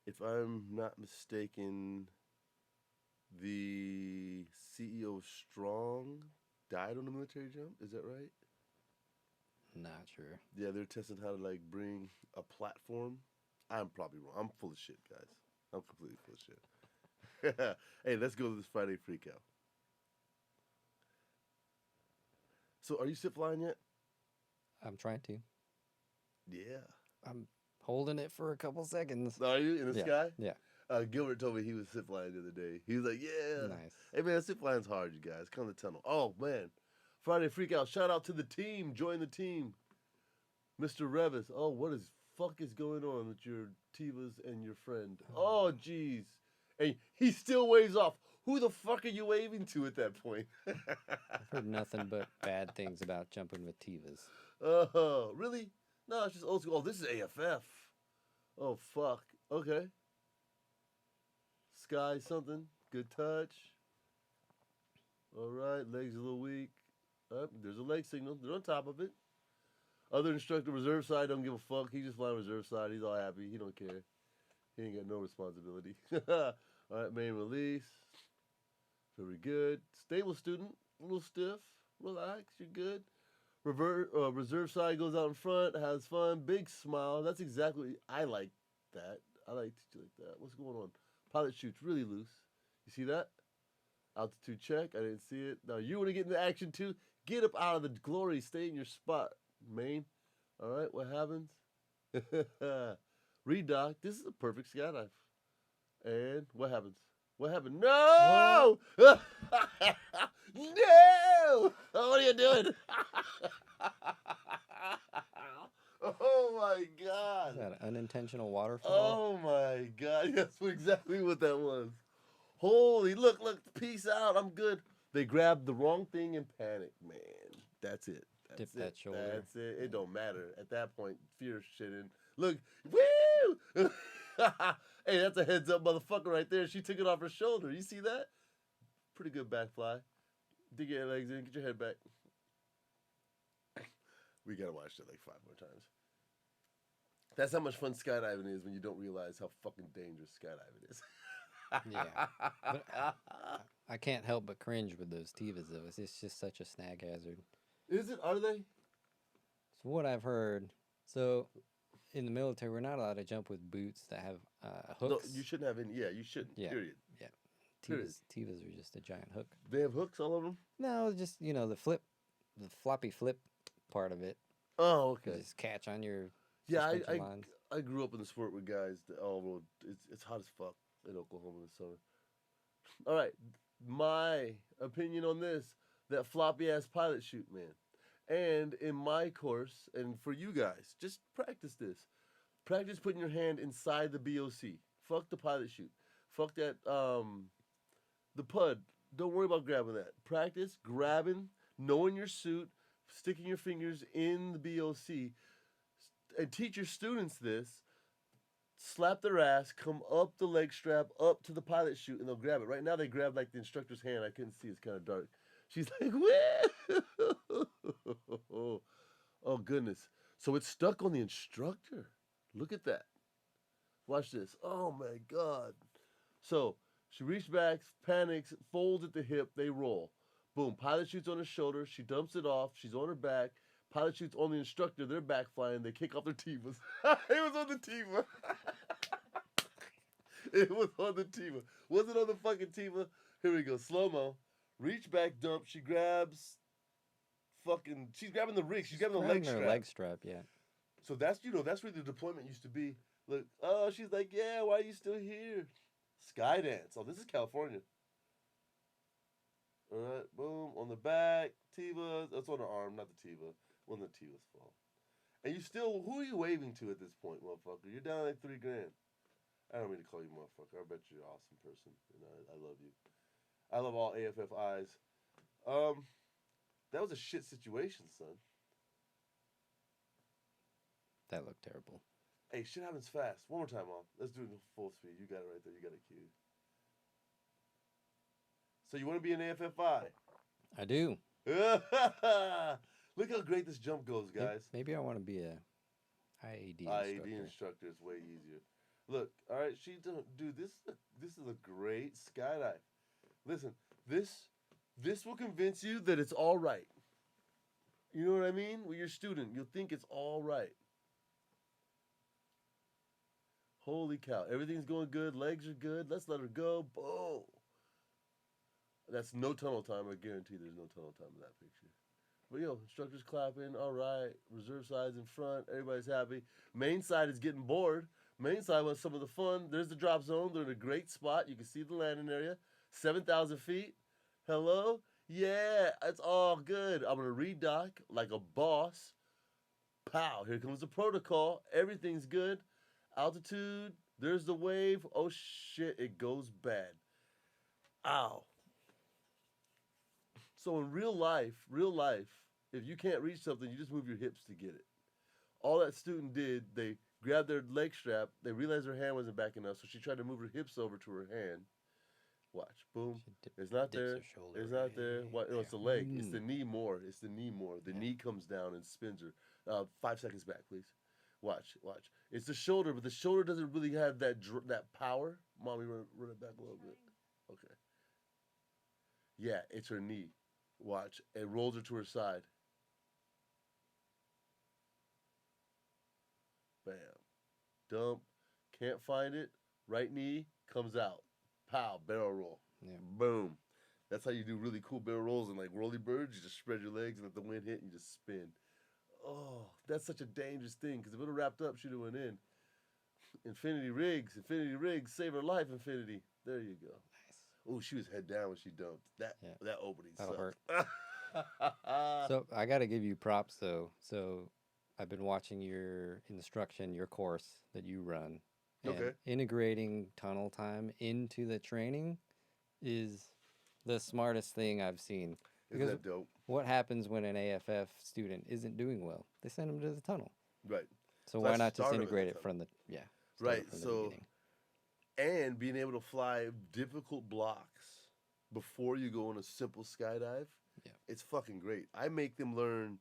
If I'm not mistaken, the CEO of Strong died on the military jump. Is that right? Not sure. Yeah, they're testing how to like bring a platform. I'm probably wrong. I'm full of shit, guys. I'm completely full of shit. Hey, let's go to this Friday Freakout. So, are you sit flying yet? I'm trying to. Yeah. I'm holding it for a couple seconds. Are you in the Yeah, sky? yeah. Gilbert told me he was zip lining the other day. He was like, yeah. Nice. Hey, man, zip line's hard, you guys. Come to the tunnel. Oh, man. Friday Freak Out. Shout out to the team. Join the team. Mr. Revis. Oh, what is fuck is going on with your Tivas and your friend? Oh, jeez. And he still waves off. Who the fuck are you waving to at that point? I've heard nothing but bad things about jumping with Tivas. Oh, really? No, it's just old school. Oh, this is AFF. Oh, fuck. Okay. Sky something. Good touch. All right. Legs a little weak. There's a leg signal. They're on top of it. Other instructor, reserve side, don't give a fuck. He's just flying reserve side. He's all happy. He don't care. He ain't got no responsibility. All right, main release. Very good. Stable student. A little stiff. Relax. You're good. Reserve side goes out in front. Has fun. Big smile. That's exactly. I like that. I like to like that. What's going on? Pilot chutes really loose. You see that? Altitude check. I didn't see it. Now you want to get into action too? Get up out of the glory. Stay in your spot, main. All right. What happens? Redock. This is a perfect skydive. And what happens? What happened? No! No! Oh, what are you doing? Oh my God! Is that an unintentional waterfall? Oh my God! That's exactly what that was. Holy, look, peace out. I'm good. They grabbed the wrong thing and panicked, man. That's it. Dip that shoulder. That's it. It don't matter. At that point, fear shit in. Look, woo! Hey, that's a heads up motherfucker right there. She took it off her shoulder. You see that? Pretty good back fly. Dig your legs in. Get your head back. We gotta watch that like 5 more times. That's how much fun skydiving is when you don't realize how fucking dangerous skydiving is. Yeah. But I can't help but cringe with those Tivas, though. It's just such a snag hazard. Is it? Are they? So what I've heard, so in the military, we're not allowed to jump with boots that have hooks. No, you shouldn't have any. Yeah, you shouldn't. Yeah. Period. Yeah. Period. Tivas are just a giant hook. They have hooks all of them? No, just, the floppy flip part of it. Oh, You okay. just catch on your Yeah, suspension lines. I grew up in the sport with guys that all rode. It's hot as fuck in Oklahoma in the summer. All right, my opinion on this: that floppy ass pilot chute, man. And in my course, and for you guys, just practice this. Practice putting your hand inside the BOC. Fuck the pilot chute. Fuck that. The PUD. Don't worry about grabbing that. Practice grabbing, knowing your suit, sticking your fingers in the BOC, and teach your students this. Slap their ass, come up the leg strap, up to the pilot chute, and they'll grab it. Right now, they grab like the instructor's hand. I couldn't see; it's kind of dark. She's like, "Whoa!" Oh goodness! So it's stuck on the instructor. Look at that. Watch this. Oh my God! So she reached back, panics, folds at the hip. They roll. Boom! Pilot chute's on her shoulder. She dumps it off. She's on her back. Pilot chute's on the instructor. They're back flying. They kick off their Tivas. It was on the Tiva. It was on the Tiva. Was it on the fucking Tiva? Here we go. Slow-mo. Reach back, dump. She grabs she's grabbing the rig. She's grabbing the leg strap. Leg strap, yeah. So that's where the deployment used to be. Look, oh, she's like, yeah, why are you still here? Skydance. Oh, this is California. All right, boom, on the back, Tiva. That's on the arm, not the Tiva. When the Tiva's fall. And who are you waving to at this point, motherfucker? You're down like $3,000. I don't mean to call you motherfucker. I bet you're an awesome person. And I love you. I love all AFFIs. That was a shit situation, son. That looked terrible. Hey, shit happens fast. One more time, Mom. Let's do it in full speed. You got it right there. You got it queued. So you want to be an AFFI? I do. Look how great this jump goes, guys. Maybe I want to be a IAD instructor is way easier. Look, all right, dude, this is a great skydive. Listen, this will convince you that it's all right. You know what I mean? With your student, you'll think it's all right. Holy cow, everything's going good, legs are good, let's let her go, boom. That's no tunnel time, I guarantee there's no tunnel time in that picture. But instructors clapping, all right, reserve side's in front, everybody's happy. Main side is getting bored. Main side was some of the fun. There's the drop zone. They're in a great spot. You can see the landing area. 7,000 feet. Hello? Yeah, it's all good. I'm going to redock like a boss. Pow, here comes the protocol. Everything's good. Altitude. There's the wave. Oh, shit, it goes bad. Ow. So in real life, if you can't reach something, you just move your hips to get it. All that student did, they grabbed their leg strap. They realized her hand wasn't back enough, so she tried to move her hips over to her hand. Watch, boom. It's not there. It's not there. What? No, it's the leg. It's the knee more. It's the knee more. The knee comes down and spins her. 5 seconds back, please. Watch. It's the shoulder, but the shoulder doesn't really have that power. Mommy, run it back a little bit. Okay. Yeah, it's her knee. Watch. It rolls her to her side. Bam. Dump. Can't find it. Right knee comes out. Pow. Barrel roll. Yeah. Boom. That's how you do really cool barrel rolls and like whirly birds. You just spread your legs and let the wind hit and you just spin. Oh, that's such a dangerous thing because if it would have wrapped up, she'd have went in. Infinity rigs, save her life, Infinity. There you go. Nice. Oh, she was head down when she dumped. That opening That'll sucked. hurt. So I got to give you props though. So I've been watching your instruction, your course that you run. And Okay. integrating tunnel time into the training is the smartest thing I've seen. Isn't that dope? What happens when an AFF student isn't doing well? They send them to the tunnel. Right. So why that's not just start 'em in integrate the it from the start Right. it from the So, beginning? and being able to fly difficult blocks before you go on a simple skydive, it's fucking great. I make them learn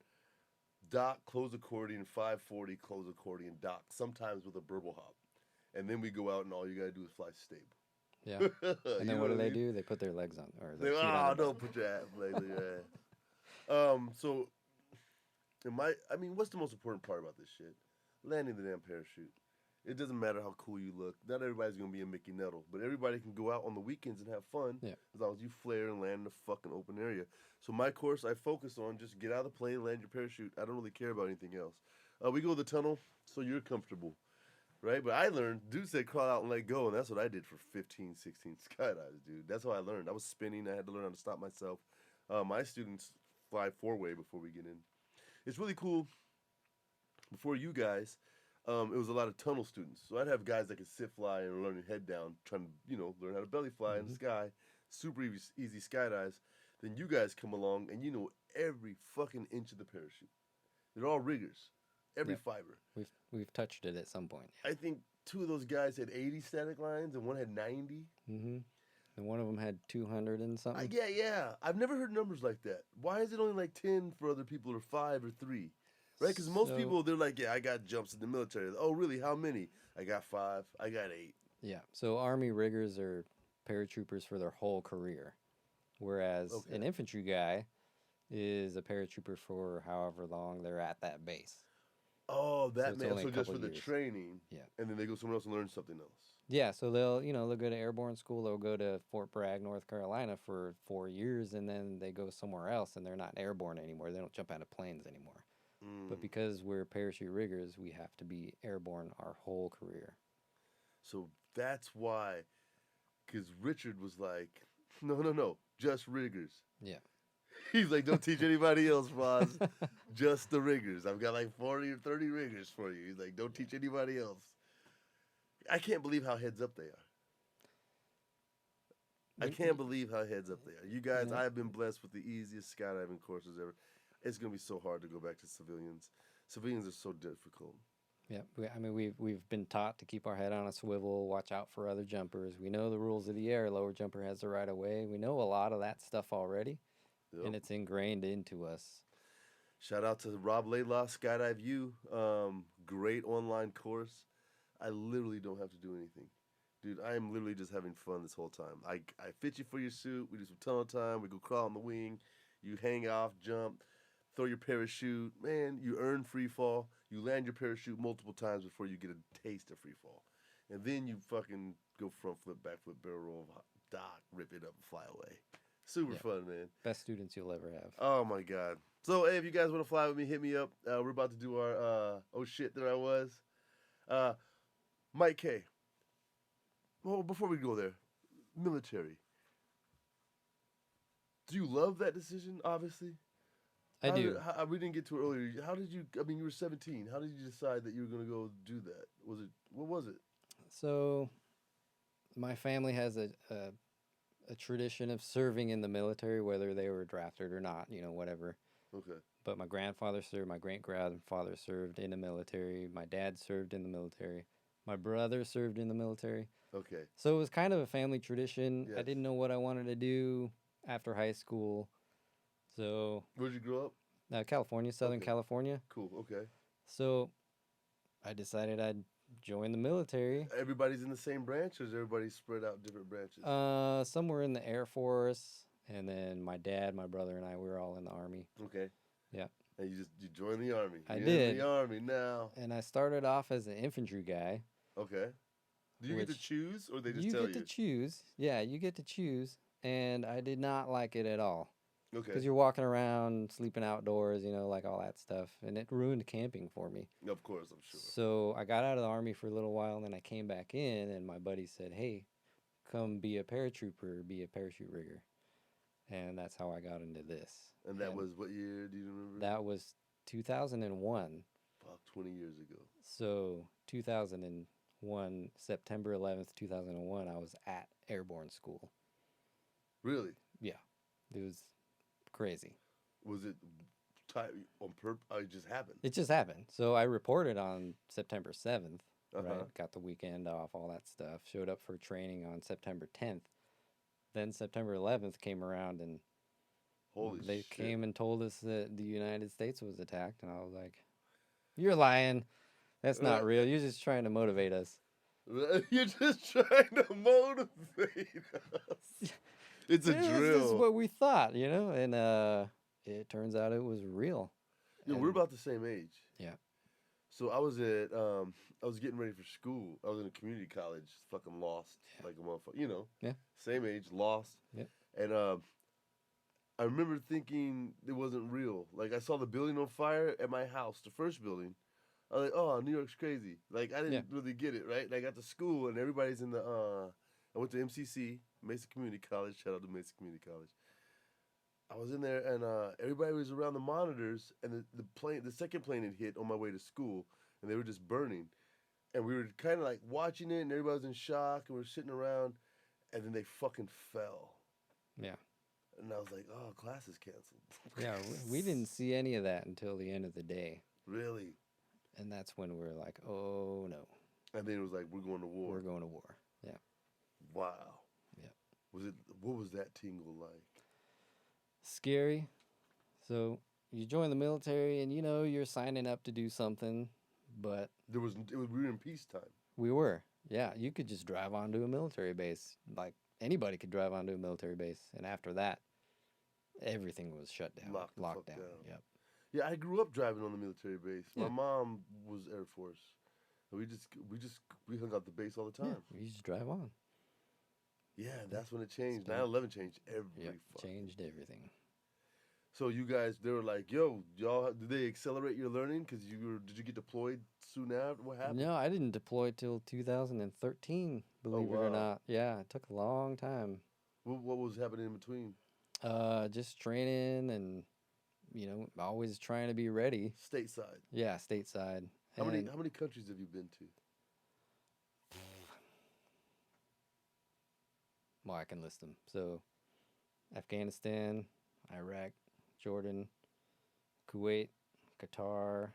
dock, close accordion, 540, close accordion, dock, sometimes with a burble hop. And then we go out and all you got to do is fly stable. Yeah. And And then what do? They put their legs on or their feet on the don't put your legs on your ass. So, what's the most important part about this shit? Landing the damn parachute. It doesn't matter how cool you look. Not everybody's going to be a Mickey Nettle, but everybody can go out on the weekends and have fun as long as you flare and land in a fucking open area. So my course, I focus on just get out of the plane, land your parachute. I don't really care about anything else. We go to the tunnel, so you're comfortable, right? But I learned, dude said crawl out and let go, and that's what I did for 15, 16 skydives, dude. That's how I learned. I was spinning. I had to learn how to stop myself. My students fly four-way before we get in. It's really cool. Before you guys, it was a lot of tunnel students. So I'd have guys that could sit fly and learning head down, trying to, learn how to belly fly in the sky. Super easy skydives. Then you guys come along and you know every fucking inch of the parachute. They're all riggers. Every fiber. We've touched it at some point. I think 2 of those guys had 80 static lines and one had 90. Mm-hmm. And one of them had 200 and something. Yeah. I've never heard numbers like that. Why is it only like 10 for other people or 5 or 3? Right? Because most people, they're like, I got jumps in the military. Oh, really? How many? I got 5. I got 8. Yeah. So Army riggers are paratroopers for their whole career. Whereas an infantry guy is a paratrooper for however long they're at that base. Oh, that so man. So just for the years. training. Yeah. And then they go somewhere else and learn something else. Yeah, so they'll go to airborne school, they'll go to Fort Bragg, North Carolina for 4 years, and then they go somewhere else and they're not airborne anymore. They don't jump out of planes anymore. But because we're parachute riggers, we have to be airborne our whole career. So that's why, because Richard was like, no, just riggers. Yeah. He's like, don't teach anybody else, Waz. Just the riggers. I've got like 40 or 30 riggers for you. He's like, don't teach anybody else. I can't believe how heads up they are. I can't believe how heads up they are. You guys, I have been blessed with the easiest skydiving courses ever. It's going to be so hard to go back to civilians. Civilians are so difficult. Yeah, we've been taught to keep our head on a swivel, watch out for other jumpers. We know the rules of the air. Lower jumper has the right of way. We know a lot of that stuff already, and it's ingrained into us. Shout out to Rob Laylaw, Skydive U. Great online course. I literally don't have to do anything. Dude, I am literally just having fun this whole time. I fit you for your suit. We do some tunnel time. We go crawl on the wing. You hang off, jump, throw your parachute. Man, you earn free fall. You land your parachute multiple times before you get a taste of free fall. And then you fucking go front flip, back flip, barrel roll, dock, rip it up, and fly away. Super fun, man. Best students you'll ever have. Oh, my God. So, hey, if you guys want to fly with me, hit me up. We're about to do our, oh, shit, there I was. Mike K. Well, before we go there, military. Do you love that decision? Obviously. I do. We didn't get to it earlier. How did you? I mean, you were 17. How did you decide that you were going to go do that? Was it? What was it? So my family has a tradition of serving in the military, whether they were drafted or not, whatever. Okay. But my grandfather served, my great grandfather served in the military, my dad served in the military, my brother served in the military. Okay. So it was kind of a family tradition. I Yes. didn't know what I wanted to do after high school. So, Where'd you grow up? California, Southern Okay. California. Cool. Okay. So I decided I'd join the military. Everybody's in the same branch, or is everybody spread out different branches? Some were in the Air Force, and then my dad, my brother, and I, we were all in the Army. Okay. Yeah. And you joined the army. I You're did. in the army now. And I started off as an infantry guy. Okay. Do you get to Which choose, or they just you tell get to choose. Yeah, you get to choose. And I did not like it at all. Okay. Because you're walking around, sleeping outdoors, like all that stuff. And it ruined camping for me. Of course, I'm sure. So I got out of the Army for a little while, and then I came back in, and my buddy said, hey, come be a paratrooper, be a parachute rigger. And that's how I got into this. And that was what year? Do you remember? That was 2001. Fuck, 20 years ago. So 2001, September 11th, 2001, I was at airborne school. Really? Yeah. It was crazy. Was it on purpose? It just happened. It just happened. So I reported on September 7th, Uh-huh. right? Got the weekend off, all that stuff. Showed up for training on September 10th. Then September 11th came around, and Holy they shit. came and told us that the United States was attacked. And I was like, you're lying. That's not real. You're just trying to motivate us. You're just trying to motivate us. It's a drill. This is what we thought, and it turns out it was real. Yeah, we're about the same age. Yeah. So I was I was getting ready for school. I was in a community college, fucking lost, like a motherfucker, Yeah. Same age, lost. Yeah. And I remember thinking it wasn't real. Like, I saw the building on fire at my house, the first building. I was like, oh, New York's crazy. Like, I didn't really get it, right? And I got to school, and everybody's in the, I went to MCC, Mesa Community College. Shout out to Mesa Community College. I was in there, and everybody was around the monitors, and the second plane had hit on my way to school, and they were just burning. And we were kind of like watching it, and everybody was in shock, and we were sitting around, and then they fucking fell. Yeah. And I was like, oh, class is canceled. Yeah, we didn't see any of that until the end of the day. Really? And that's when we're like, oh, no. And then it was like, we're going to war. We're going to war. Yeah. Wow. Yeah. What was that tingle like? Scary. So you join the military, and you're signing up to do something, but We were in peacetime. we were. Yeah, you could just drive onto a military base. Like, anybody could drive onto a military base. And after that, everything was shut down. Locked down. Yep. Yeah, I grew up driving on the military base. Yeah. My mom was Air Force. We hung out the base all the time. Yeah, you just drive on. Yeah, that's when it changed. Still- 9/11 changed every Yep, fucking changed thing. everything. So you guys, they were like, yo, y'all, did they accelerate your learning? Because did you get deployed soon after? What happened? No, I didn't deploy till 2013, believe it wow. or not. Yeah, it took a long time. What was happening in between? Just training and, always trying to be ready. Stateside. Yeah, stateside. How And many countries have you been to? Well, I can list them. So, Afghanistan, Iraq, Jordan, Kuwait, Qatar.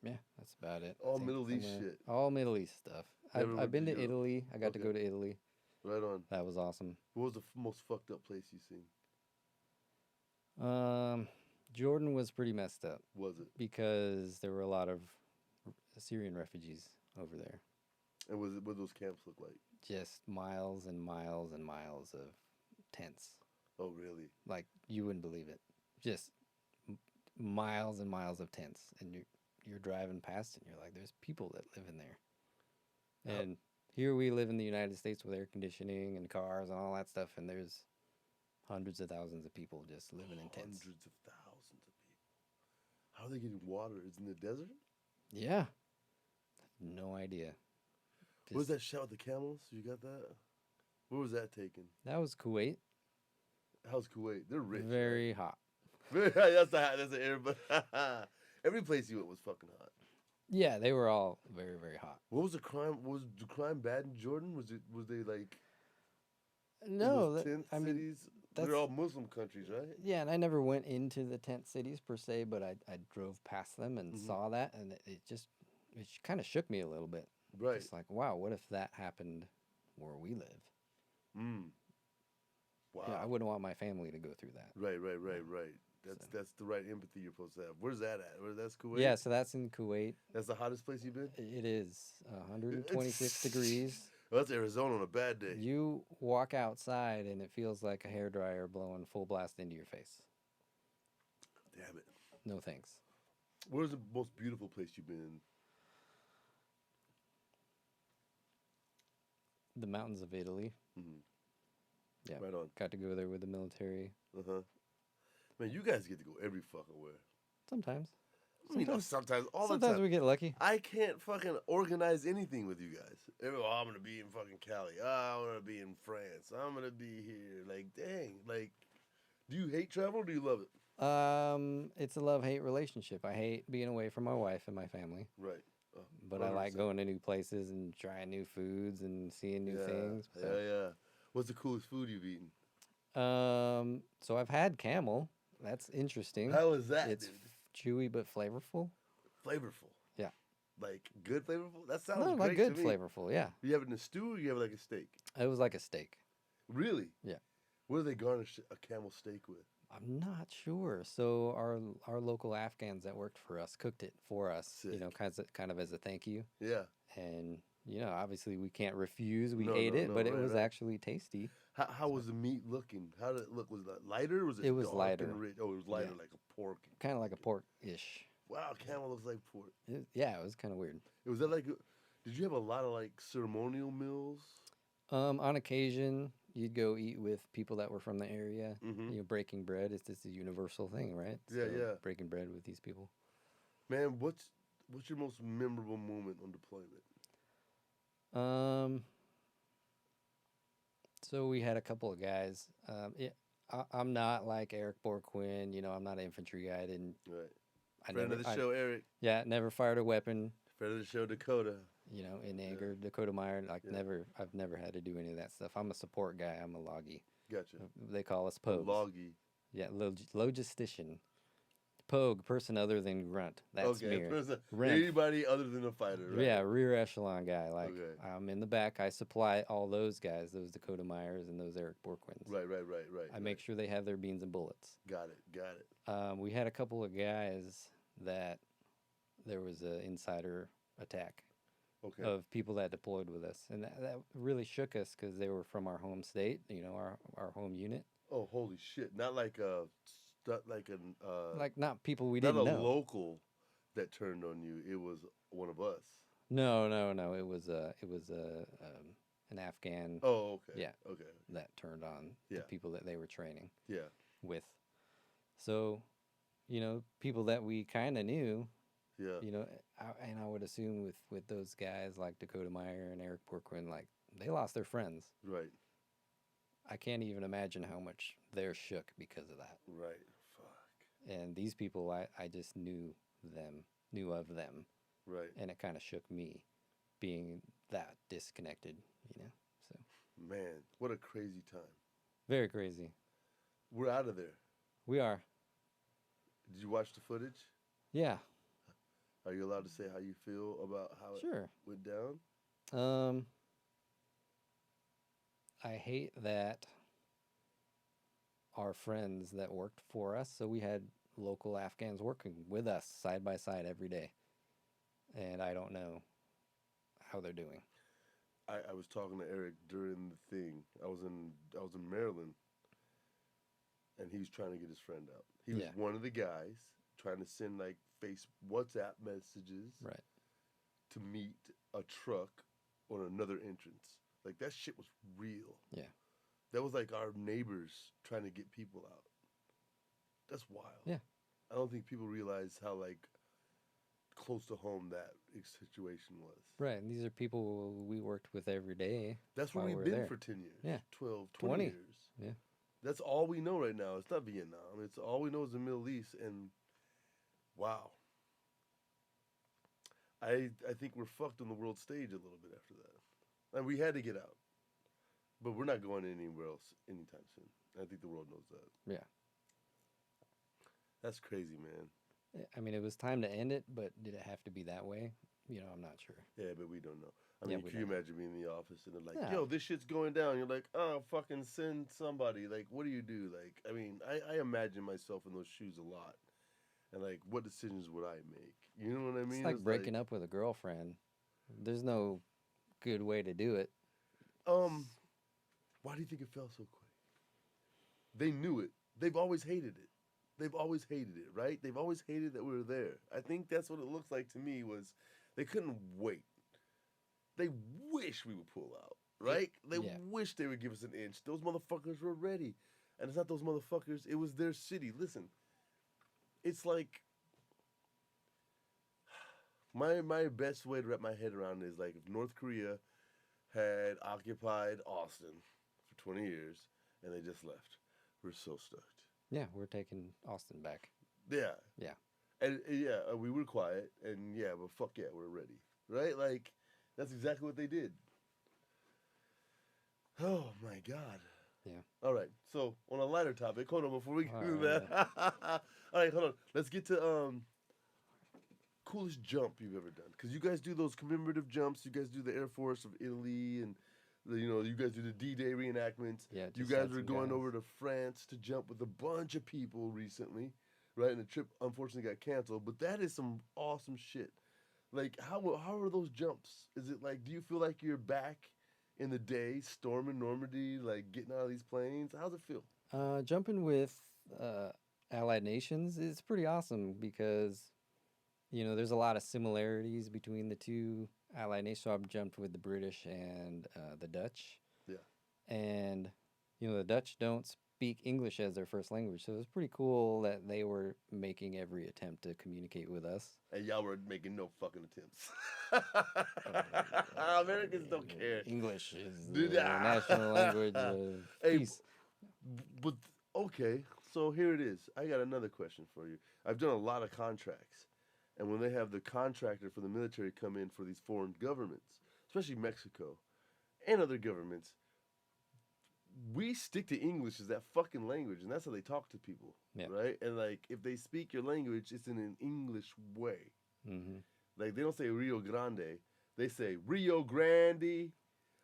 Yeah, that's about it. I All think Middle East somewhere- shit. All Middle East stuff. Never I've went been to to Europe. Italy. I got to Okay. go to Italy. Right on. That was awesome. What was the most fucked up place you seen? Jordan was pretty messed up Was it? because there were a lot of Syrian refugees over there. And what those camps look like? Just miles and miles and miles of tents. Oh, really? Like, you wouldn't believe it. Just miles and miles of tents, and you're driving past and you're like, there's people that live in there. And here we live in the United States with air conditioning and cars and all that stuff, and there's hundreds of thousands of people just living in tents. Hundreds of thousands of people. How are they getting water? Is it in the desert? Yeah. No idea. What was Just that shot with the camels? You got that? Where was that taken? that was Kuwait. How's Kuwait? They're rich, Very hot. right? That's the air, but every place you went was fucking hot. Yeah, they were all very, very hot. What was the crime? Was the crime bad in Jordan? Was they like in No, those tent I mean, cities? that's They're all Muslim countries, right? yeah, and I never went into the tent cities per se, but I drove past them and Mhm. saw that, and it kind of shook me a little bit. Right. Just like, wow, what if that happened where we live? Mm. Yeah, I Wow. wouldn't want my family to go through that. Right. So That's the right empathy you're supposed to have. Where's that at? That's Kuwait? yeah, so that's in Kuwait. That's the hottest place you've been? It is 126 degrees. Well, that's Arizona on a bad day. You walk outside and it feels like a hairdryer blowing full blast into your face. Damn it. No thanks. Where's the most beautiful place you've been The mountains of Italy. in? Mm-hmm. Yeah, Right on. got to go there with the military. Uh-huh. Man, you guys get to go every fucking where. Sometimes. I mean, sometimes, all the Sometimes time. we get lucky. I can't fucking organize anything with you guys. Oh, I'm gonna be in fucking Cali. Oh, I'm gonna be in France. I'm gonna be here. Like, dang. Like, do you hate travel or do you love it? It's a love-hate relationship. I hate being away from my wife and my family, Right. but I like 100%. going to new places and trying new foods and seeing new things. So. Yeah. What's the coolest food you've eaten? So I've had camel. That's interesting. How was that, It's dude? chewy but flavorful. Flavorful. Yeah. Like good flavorful? That sounds No, great like good to me. flavorful. Yeah, You have it in a stew or you have it like a steak? it was like a steak. Really? Yeah. What do they garnish a camel steak with? I'm not sure. So our local Afghans that worked for us cooked it for us. Sick. You know, kind of as a thank you. Yeah. And you know, obviously we can't refuse. We No, ate no, it, no, but it right, was right. actually tasty. How was the meat looking? How did it look? Was it lighter or was it It was dark lighter. and rich? Oh, it was lighter, Yeah. like a pork. Kind of like a pork-ish. Wow, camel looks like pork. Yeah, it was kind of weird. Was that like? Did you have a lot of like ceremonial meals? On occasion, you'd go eat with people that were from the area. Mm-hmm. You know, breaking bread is just a universal thing, right? Yeah, yeah. Breaking bread with these people. Man, what's your most memorable moment on deployment? So we had a couple of guys. I'm not like Eric Borquin. You know, I'm not an infantry guy. Right. I Friend never, of the show, Eric. yeah, never fired a weapon. Friend of the show, Dakota. You know, in anger, Dakota Meyer. Like Yeah. I've never had to do any of that stuff. I'm a support guy. I'm a loggy. Gotcha. They call us A pogues. loggy. Yeah, logistician. Pogue, person other than grunt. That's me. Rent. Anybody other than a fighter, right? Yeah, rear echelon guy. Like Okay. I'm in the back. I supply all those guys, those Dakota Meyers and those Eric Borquins. Right. I make sure they have their beans and bullets. Got it. We had a couple of guys that there was an insider attack Okay. of people that deployed with us, and that really shook us because they were from our home state. You know, our home unit. Oh, holy shit! Not like an Like not people we not didn't a know. local that turned on you. It was one of us. No. It was an Afghan Oh, okay. Yeah. Okay. that turned on Yeah. the people that they were training Yeah. with. So, you know, people that we kind of knew, Yeah. you know, and I would assume with those guys like Dakota Meyer and Eric Borquin, like they lost their friends. Right. I can't even imagine how much they're shook because of that. Right. Fuck. And these people, I just knew of them, Right. and it kind of shook me being that disconnected, you know. So Man, what a crazy time. very crazy. We're out of there. We are. Did you watch the footage? Yeah. Are you allowed to say how you feel about how it Sure. went down? I hate that our friends that worked for us, so we had local Afghans working with us side by side every day. And I don't know how they're doing. I was talking to Eric during the thing. I was in Maryland, and he was trying to get his friend out. He was Yeah. one of the guys trying to send like WhatsApp messages Right. to meet a truck on another entrance. Like that shit was real. Yeah. That was like our neighbors trying to get people out. That's wild. Yeah. I don't think people realize how like close to home that situation was. Right, and these are people we worked with every day. That's where while we've we're been there. for 10 years. Yeah. 12, 20 20. years. Yeah. That's all we know right now. It's not Vietnam. It's all we know is the Middle East. And wow. I think we're fucked on the world stage a little bit after that. And we had to get out. But we're not going anywhere else anytime soon. I think the world knows that. Yeah. That's crazy, man. I mean, it was time to end it, but did it have to be that way? You know, I'm not sure. Yeah, but we don't know. I Yeah, mean, we can you don't know. imagine being in the office and they're like, Yeah. yo, this shit's going down. You're like, oh, fucking send somebody. Like, what do you do? Like, I mean, I imagine myself in those shoes a lot. And, like, what decisions would I make? You know what I mean? It's like breaking up with a girlfriend. There's no good way to do it. Why do you think it fell so quick? They knew it. They've always hated it. They've always hated it, right? They've always hated that we were there. I think that's what it looks like to me was they couldn't wait. They wish we would pull out, right? They wish they would give us an inch. Those motherfuckers were ready. And it's not those motherfuckers. It was their city. Listen, it's like my best way to wrap my head around is like if North Korea had occupied Austin for 20 years and they just left. We're so stoked. Yeah, we're taking Austin back. Yeah. Yeah. And we were quiet and but fuck yeah, we're ready. Right? Like that's exactly what they did. Oh my God. Yeah. All right. So on a lighter topic, hold on before we do that. All right, hold on. Let's get to coolest jump you've ever done. Because you guys do those commemorative jumps. You guys do the Air Force of Italy and you guys do the D-Day reenactments. Yeah. You guys were going over to France to jump with a bunch of people recently, right? And the trip unfortunately got canceled. But that is some awesome shit. Like, how are those jumps? Is it like, do you feel like you're back in the day, storming Normandy, like getting out of these planes? How's it feel? Jumping with allied nations is pretty awesome because, there's a lot of similarities between the two allied nations. So I've jumped with the British and the Dutch. Yeah. And, the Dutch don't speak English as their first language. So it was pretty cool that they were making every attempt to communicate with us. And y'all were making no fucking attempts. Americans don't care. English is the national language of peace. But, okay, so here it is. I got another question for you. I've done a lot of contracts. And when they have the contractor for the military come in for these foreign governments, especially Mexico and other governments, we stick to English as that fucking language, and that's how they talk to people, right? And, like, if they speak your language, it's in an English way. Mm-hmm. Like, they don't say Rio Grande. They say Rio Grande,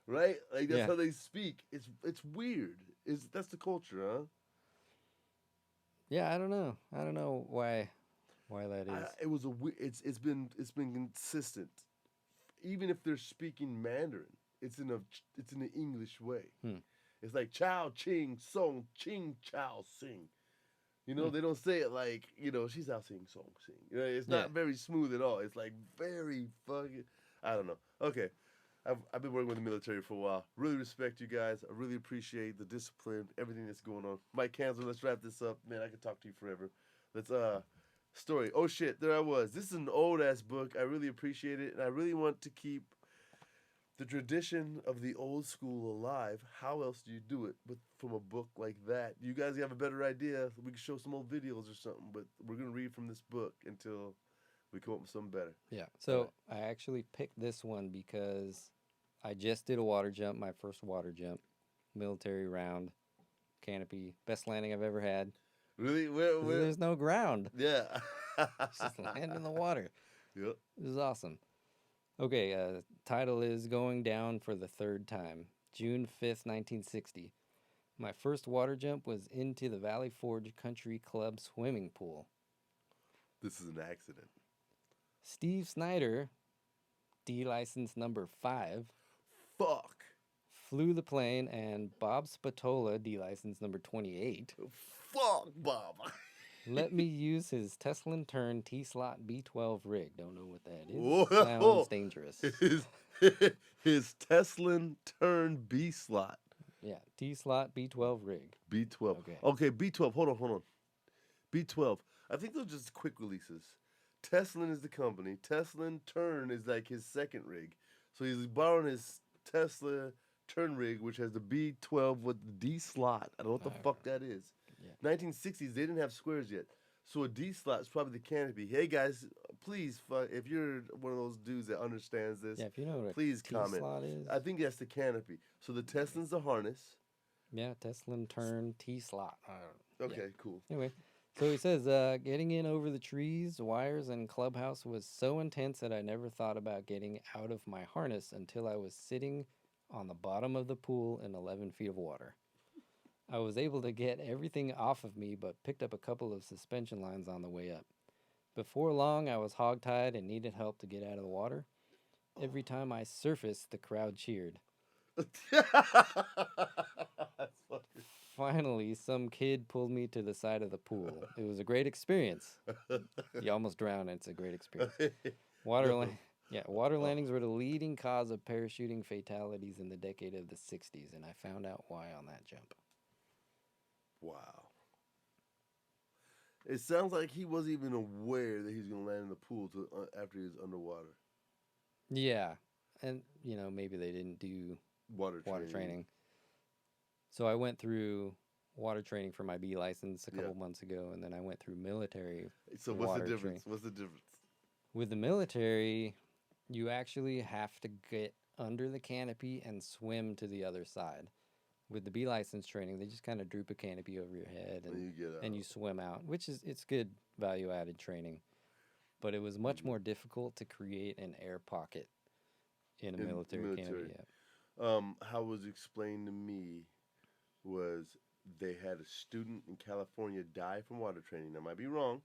right? Like, that's how they speak. It's weird. That's the culture, huh? Yeah, I don't know. I don't know why that is. It's been consistent. Even if they're speaking Mandarin, it's in an English way. It's like Chow Ching Song Ching Chow Sing. They don't say it like, she's out sing song sing. It's not very smooth at all. It's like very fucking, I don't know. Okay. I've been working with the military for a while. Really respect you guys. I really appreciate the discipline, everything that's going on. Mike Hansel, let's wrap this up. Man, I could talk to you forever. Let's story. Oh shit, there I was. This is an old ass book. I really appreciate it, and I really want to keep the tradition of the old school alive. How else do you do it but from a book like that? You guys have a better idea. We can show some old videos or something, but we're gonna read from this book until we come up with something better. Yeah. So I actually picked this one because I just did a water jump, my first water jump, military round, canopy, best landing I've ever had. Really? There's no ground. Yeah. Just land in the water. Yep. It was awesome. Okay, title is Going Down for the Third Time, June 5th, 1960. My first water jump was into the Valley Forge Country Club swimming pool. This is an accident. Steve Snyder, D license number 5. Fuck. Flew the plane, and Bob Spatola, D license number 28. Fuck, Bob. Let me use his Teslin Turn T-Slot B12 rig. Don't know what that is. Whoa. Sounds dangerous. His Teslin Turn B-Slot. Yeah, T-Slot B12 rig. B12. Okay, B12. Hold on. B12. I think those are just quick releases. Teslin is the company. Teslin Turn is like his second rig. So he's borrowing his Tesla Turn rig, which has the B12 with the D slot. I don't know what the fuck that is. Yeah. 1960s, they didn't have squares yet. So a D slot is probably the canopy. Hey guys, please, if you're one of those dudes that understands this, Yeah, if you know what please a comment. T-slot is. I think that's the canopy. So the Teslin's the harness. Yeah, Teslin Turn T-slot. Okay, Yeah. cool. Anyway, so he says, getting in over the trees, wires, and clubhouse was so intense that I never thought about getting out of my harness until I was sitting on the bottom of the pool in 11 feet of water. I was able to get everything off of me, but picked up a couple of suspension lines on the way up. Before long, I was hogtied and needed help to get out of the water. Every time I surfaced, the crowd cheered. That's fucking... Finally, some kid pulled me to the side of the pool. It was a great experience. You almost drowned, and it's a great experience. Water landings were the leading cause of parachuting fatalities in the decade of the 60s, and I found out why on that jump. Wow. It sounds like he wasn't even aware that he was going to land in the pool after he was underwater. Yeah, and, maybe they didn't do Water training. So I went through water training for my B license a couple months ago, and then I went through military. So what's the difference? What's the difference? With the military, you actually have to get under the canopy and swim to the other side. With the B license training, they just kind of droop a canopy over your head and you swim out, it's good value added training. But it was much more difficult to create an air pocket in a military canopy. Yeah. How it was explained to me was they had a student in California die from water training. I might be wrong.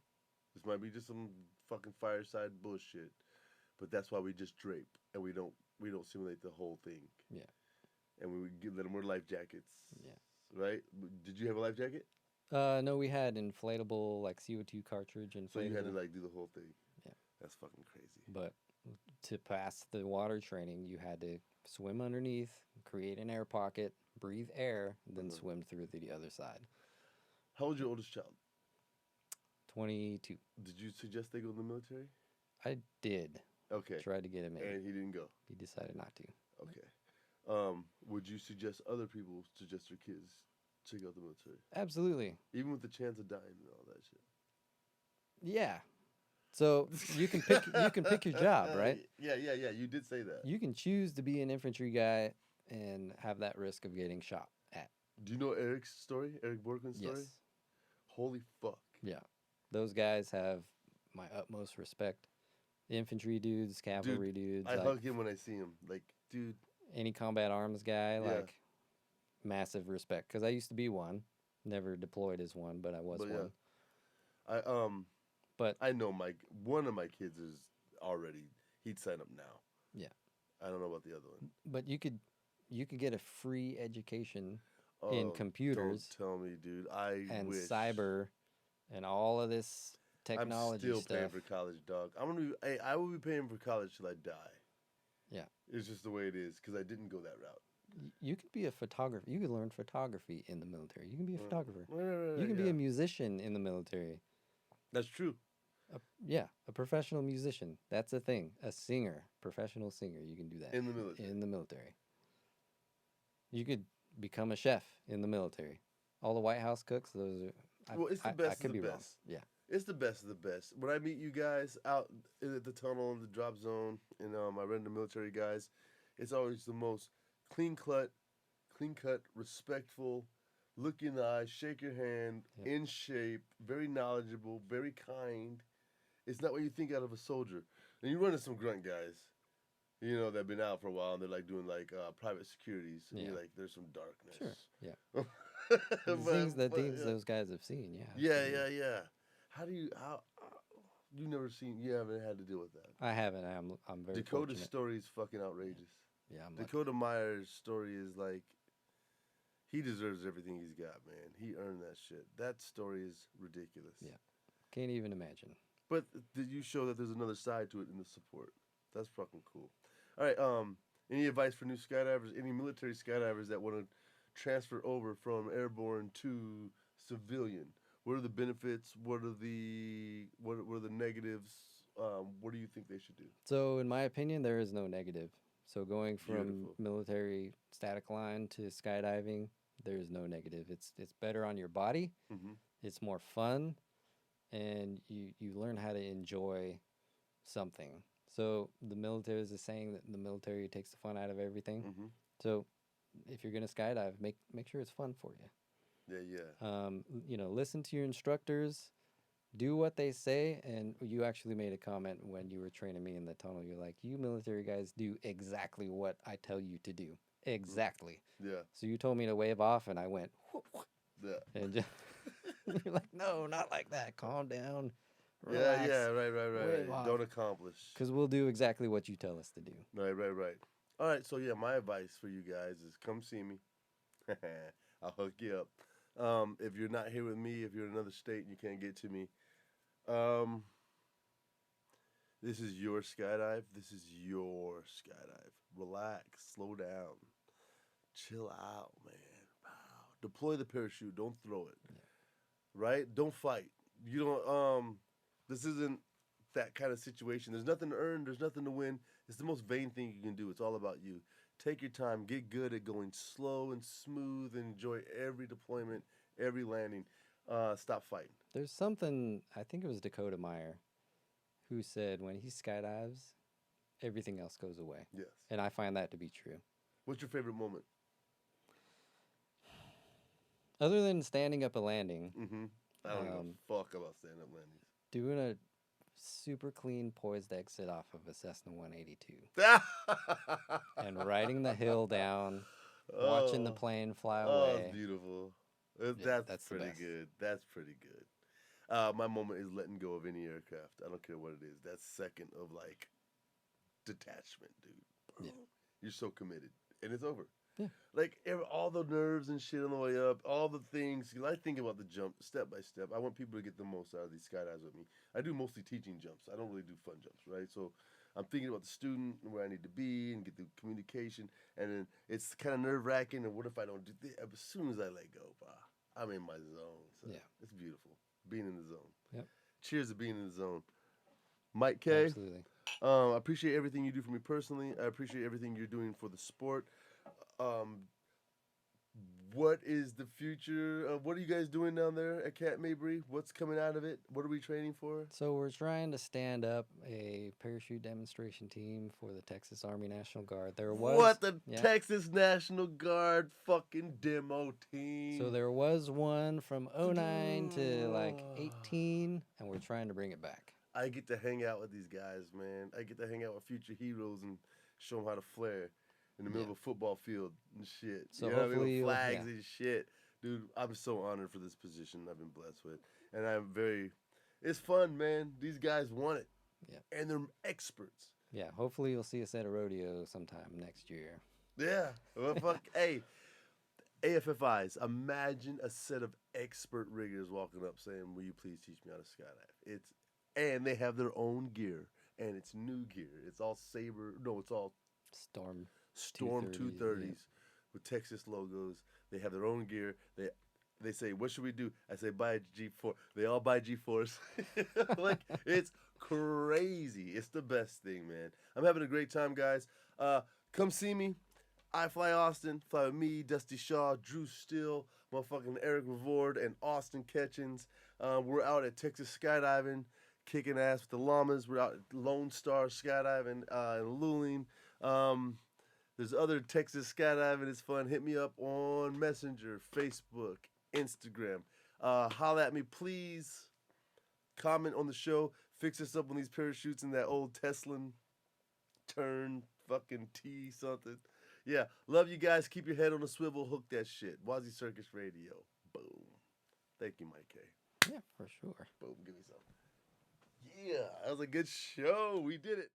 This might be just some fucking fireside bullshit. But that's why we just drape and we don't simulate the whole thing. Yeah. And we would let them wear life jackets. Yeah. Right? Did you have a life jacket? No, we had inflatable CO2 cartridge inflatable. So you had to do the whole thing. Yeah. That's fucking crazy. But to pass the water training, you had to swim underneath, create an air pocket, breathe air, then swim through the other side. How old's your oldest child? 22. Did you suggest they go in the military? I did. Okay. Tried to get him in. And he didn't go? He decided not to. Okay. Would you suggest other people suggest their kids check out the military? Absolutely. Even with the chance of dying and all that shit? Yeah. So you can pick your job, right? Yeah. You did say that. You can choose to be an infantry guy and have that risk of getting shot at. Do you know Eric's story? Eric Borkman's story? Yes. Holy fuck. Yeah. Those guys have my utmost respect. Infantry dudes, cavalry dudes. I hug him when I see him. Dude. Any combat arms guy, massive respect. Because I used to be one. Never deployed as one, but I was one. But I know one of my kids is already, he'd sign up now. Yeah. I don't know about the other one. But you could get a free education in computers. Don't tell me, dude. I wish. Cyber and all of this technology I'm still stuff. paying for college, dog. I will be paying for college till I die. Yeah. It's just the way it is because I didn't go that route. You could be a photographer. You could learn photography in the military. You can be a photographer. Right, you can be a musician in the military. That's true. A professional musician. That's a thing. A singer, professional singer. You can do that in the military. In the military. You could become a chef in the military. All the White House cooks. Those are. It's the best I could of the be best. wrong. Yeah. It's the best of the best. When I meet you guys out at the tunnel in the drop zone, and I run the military guys, it's always the most clean cut, respectful, look you in the eye, shake your hand, in shape, very knowledgeable, very kind. It's not what you think out of a soldier. And you run into some grunt guys, that've been out for a while, and they're doing private securities, and you're like, there's some darkness. Sure. Yeah. The things those guys have seen. Yeah. Yeah. How you haven't had to deal with that? I haven't. I'm very Dakota's fortunate. story is fucking outrageous. Yeah, Dakota Meyer's story is he deserves everything he's got, man. He earned that shit. That story is ridiculous. Yeah. Can't even imagine. But did you show that there's another side to it in the support? That's fucking cool. All right, any advice for new skydivers, any military skydivers that want to transfer over from airborne to civilian? What are the benefits? What are the negatives? what do you think they should do? So, in my opinion, there is no negative. So, going from Beautiful. military static line to skydiving, there is no negative. It's better on your body. Mm-hmm. It's more fun, and you learn how to enjoy something. So, the military is a saying that the military takes the fun out of everything. Mm-hmm. So, if you're gonna skydive, make sure it's fun for you. Yeah, yeah. Listen to your instructors, do what they say. And you actually made a comment when you were training me in the tunnel. You're like, you military guys do exactly what I tell you to do. Exactly. Yeah, So you told me to wave off, and I went, whoop, whoop, yeah. and just, you're like, no, not like that. Calm down. Yeah, Relax. yeah, right. Wave off. Don't accomplish. Because we'll do exactly what you tell us to do. Right. All right, so yeah, my advice for you guys is come see me. I'll hook you up. If you're not here with me, if you're in another state and you can't get to me, this is your skydive. This is your skydive. Relax, slow down, chill out, man. Wow. Deploy the parachute. Don't throw it. Yeah. Right? Don't fight. You don't. This isn't that kind of situation. There's nothing to earn. There's nothing to win. It's the most vain thing you can do. It's all about you. Take your time. Get good at going slow and smooth and enjoy every deployment, every landing. Stop fighting. There's something, I think it was Dakota Meyer, who said when he skydives, everything else goes away. Yes. And I find that to be true. What's your favorite moment? Other than standing up a landing, Mm-hmm. I don't give a fuck about stand-up landings. doing a super clean poised exit off of a Cessna 182 and riding the hill down, watching the plane fly away. It's beautiful. that's That's the pretty best. good. That's pretty good. My moment is letting go of any aircraft. I don't care what it is. That second of like detachment, dude. Yeah. You're so committed, and it's over. Yeah. Like all the nerves and shit on the way up, all the things. I think about the jump step by step. I want people to get the most out of these skydives with me. I do mostly teaching jumps. I don't really do fun jumps, right? So I'm thinking about the student and where I need to be and get the communication. And then it's kind of nerve wracking. And what if I don't do this? As soon as I let go, I'm in my zone. So Yeah. It's beautiful being in the zone. Yep. Cheers to being in the zone. Mike K. Absolutely. I appreciate everything you do for me personally. I appreciate everything you're doing for the sport. What is the future? What are you guys doing down there at Camp Mabry? What's coming out of it? What are we training for? So we're trying to stand up a parachute demonstration team for the Texas Army National Guard. There was What the yeah. Texas National Guard fucking demo team? So there was one from 09 to like 18, and we're trying to bring it back. I get to hang out with these guys, man. I get to hang out with future heroes and show them how to flare in the middle of a football field and shit. So you know what I mean? hopefully With flags and shit. Dude, I'm so honored for this position I've been blessed with. And it's fun, man. These guys want it. Yeah. And they're experts. Yeah, hopefully you'll see us at a rodeo sometime next year. Yeah. Well, fuck. Hey, AFFIs, imagine a set of expert riggers walking up saying, will you please teach me how to skydive? And they have their own gear. And it's new gear. It's all Sabre. No, it's all Storm 230s yeah. with Texas logos. They have their own gear. They say, what should we do? I say, buy a G4. They all buy G4s. Like, it's crazy. It's the best thing, man. I'm having a great time, guys. Come see me. I Fly Austin. Fly with me, Dusty Shaw, Drew Steele, motherfucking Eric Revord, and Austin Ketchens. We're out at Texas Skydiving, kicking ass with the llamas. We're out at Lone Star Skydiving in Luling. There's other Texas skydiving. It's fun. Hit me up on Messenger, Facebook, Instagram. Holla at me, please. Comment on the show. Fix us up on these parachutes in that old Tesla turn fucking T something. Yeah, love you guys. Keep your head on a swivel. Hook that shit. WazzyCircus Radio. Boom. Thank you, Mike K. Yeah, for sure. Boom. Give me some. Yeah, that was a good show. We did it.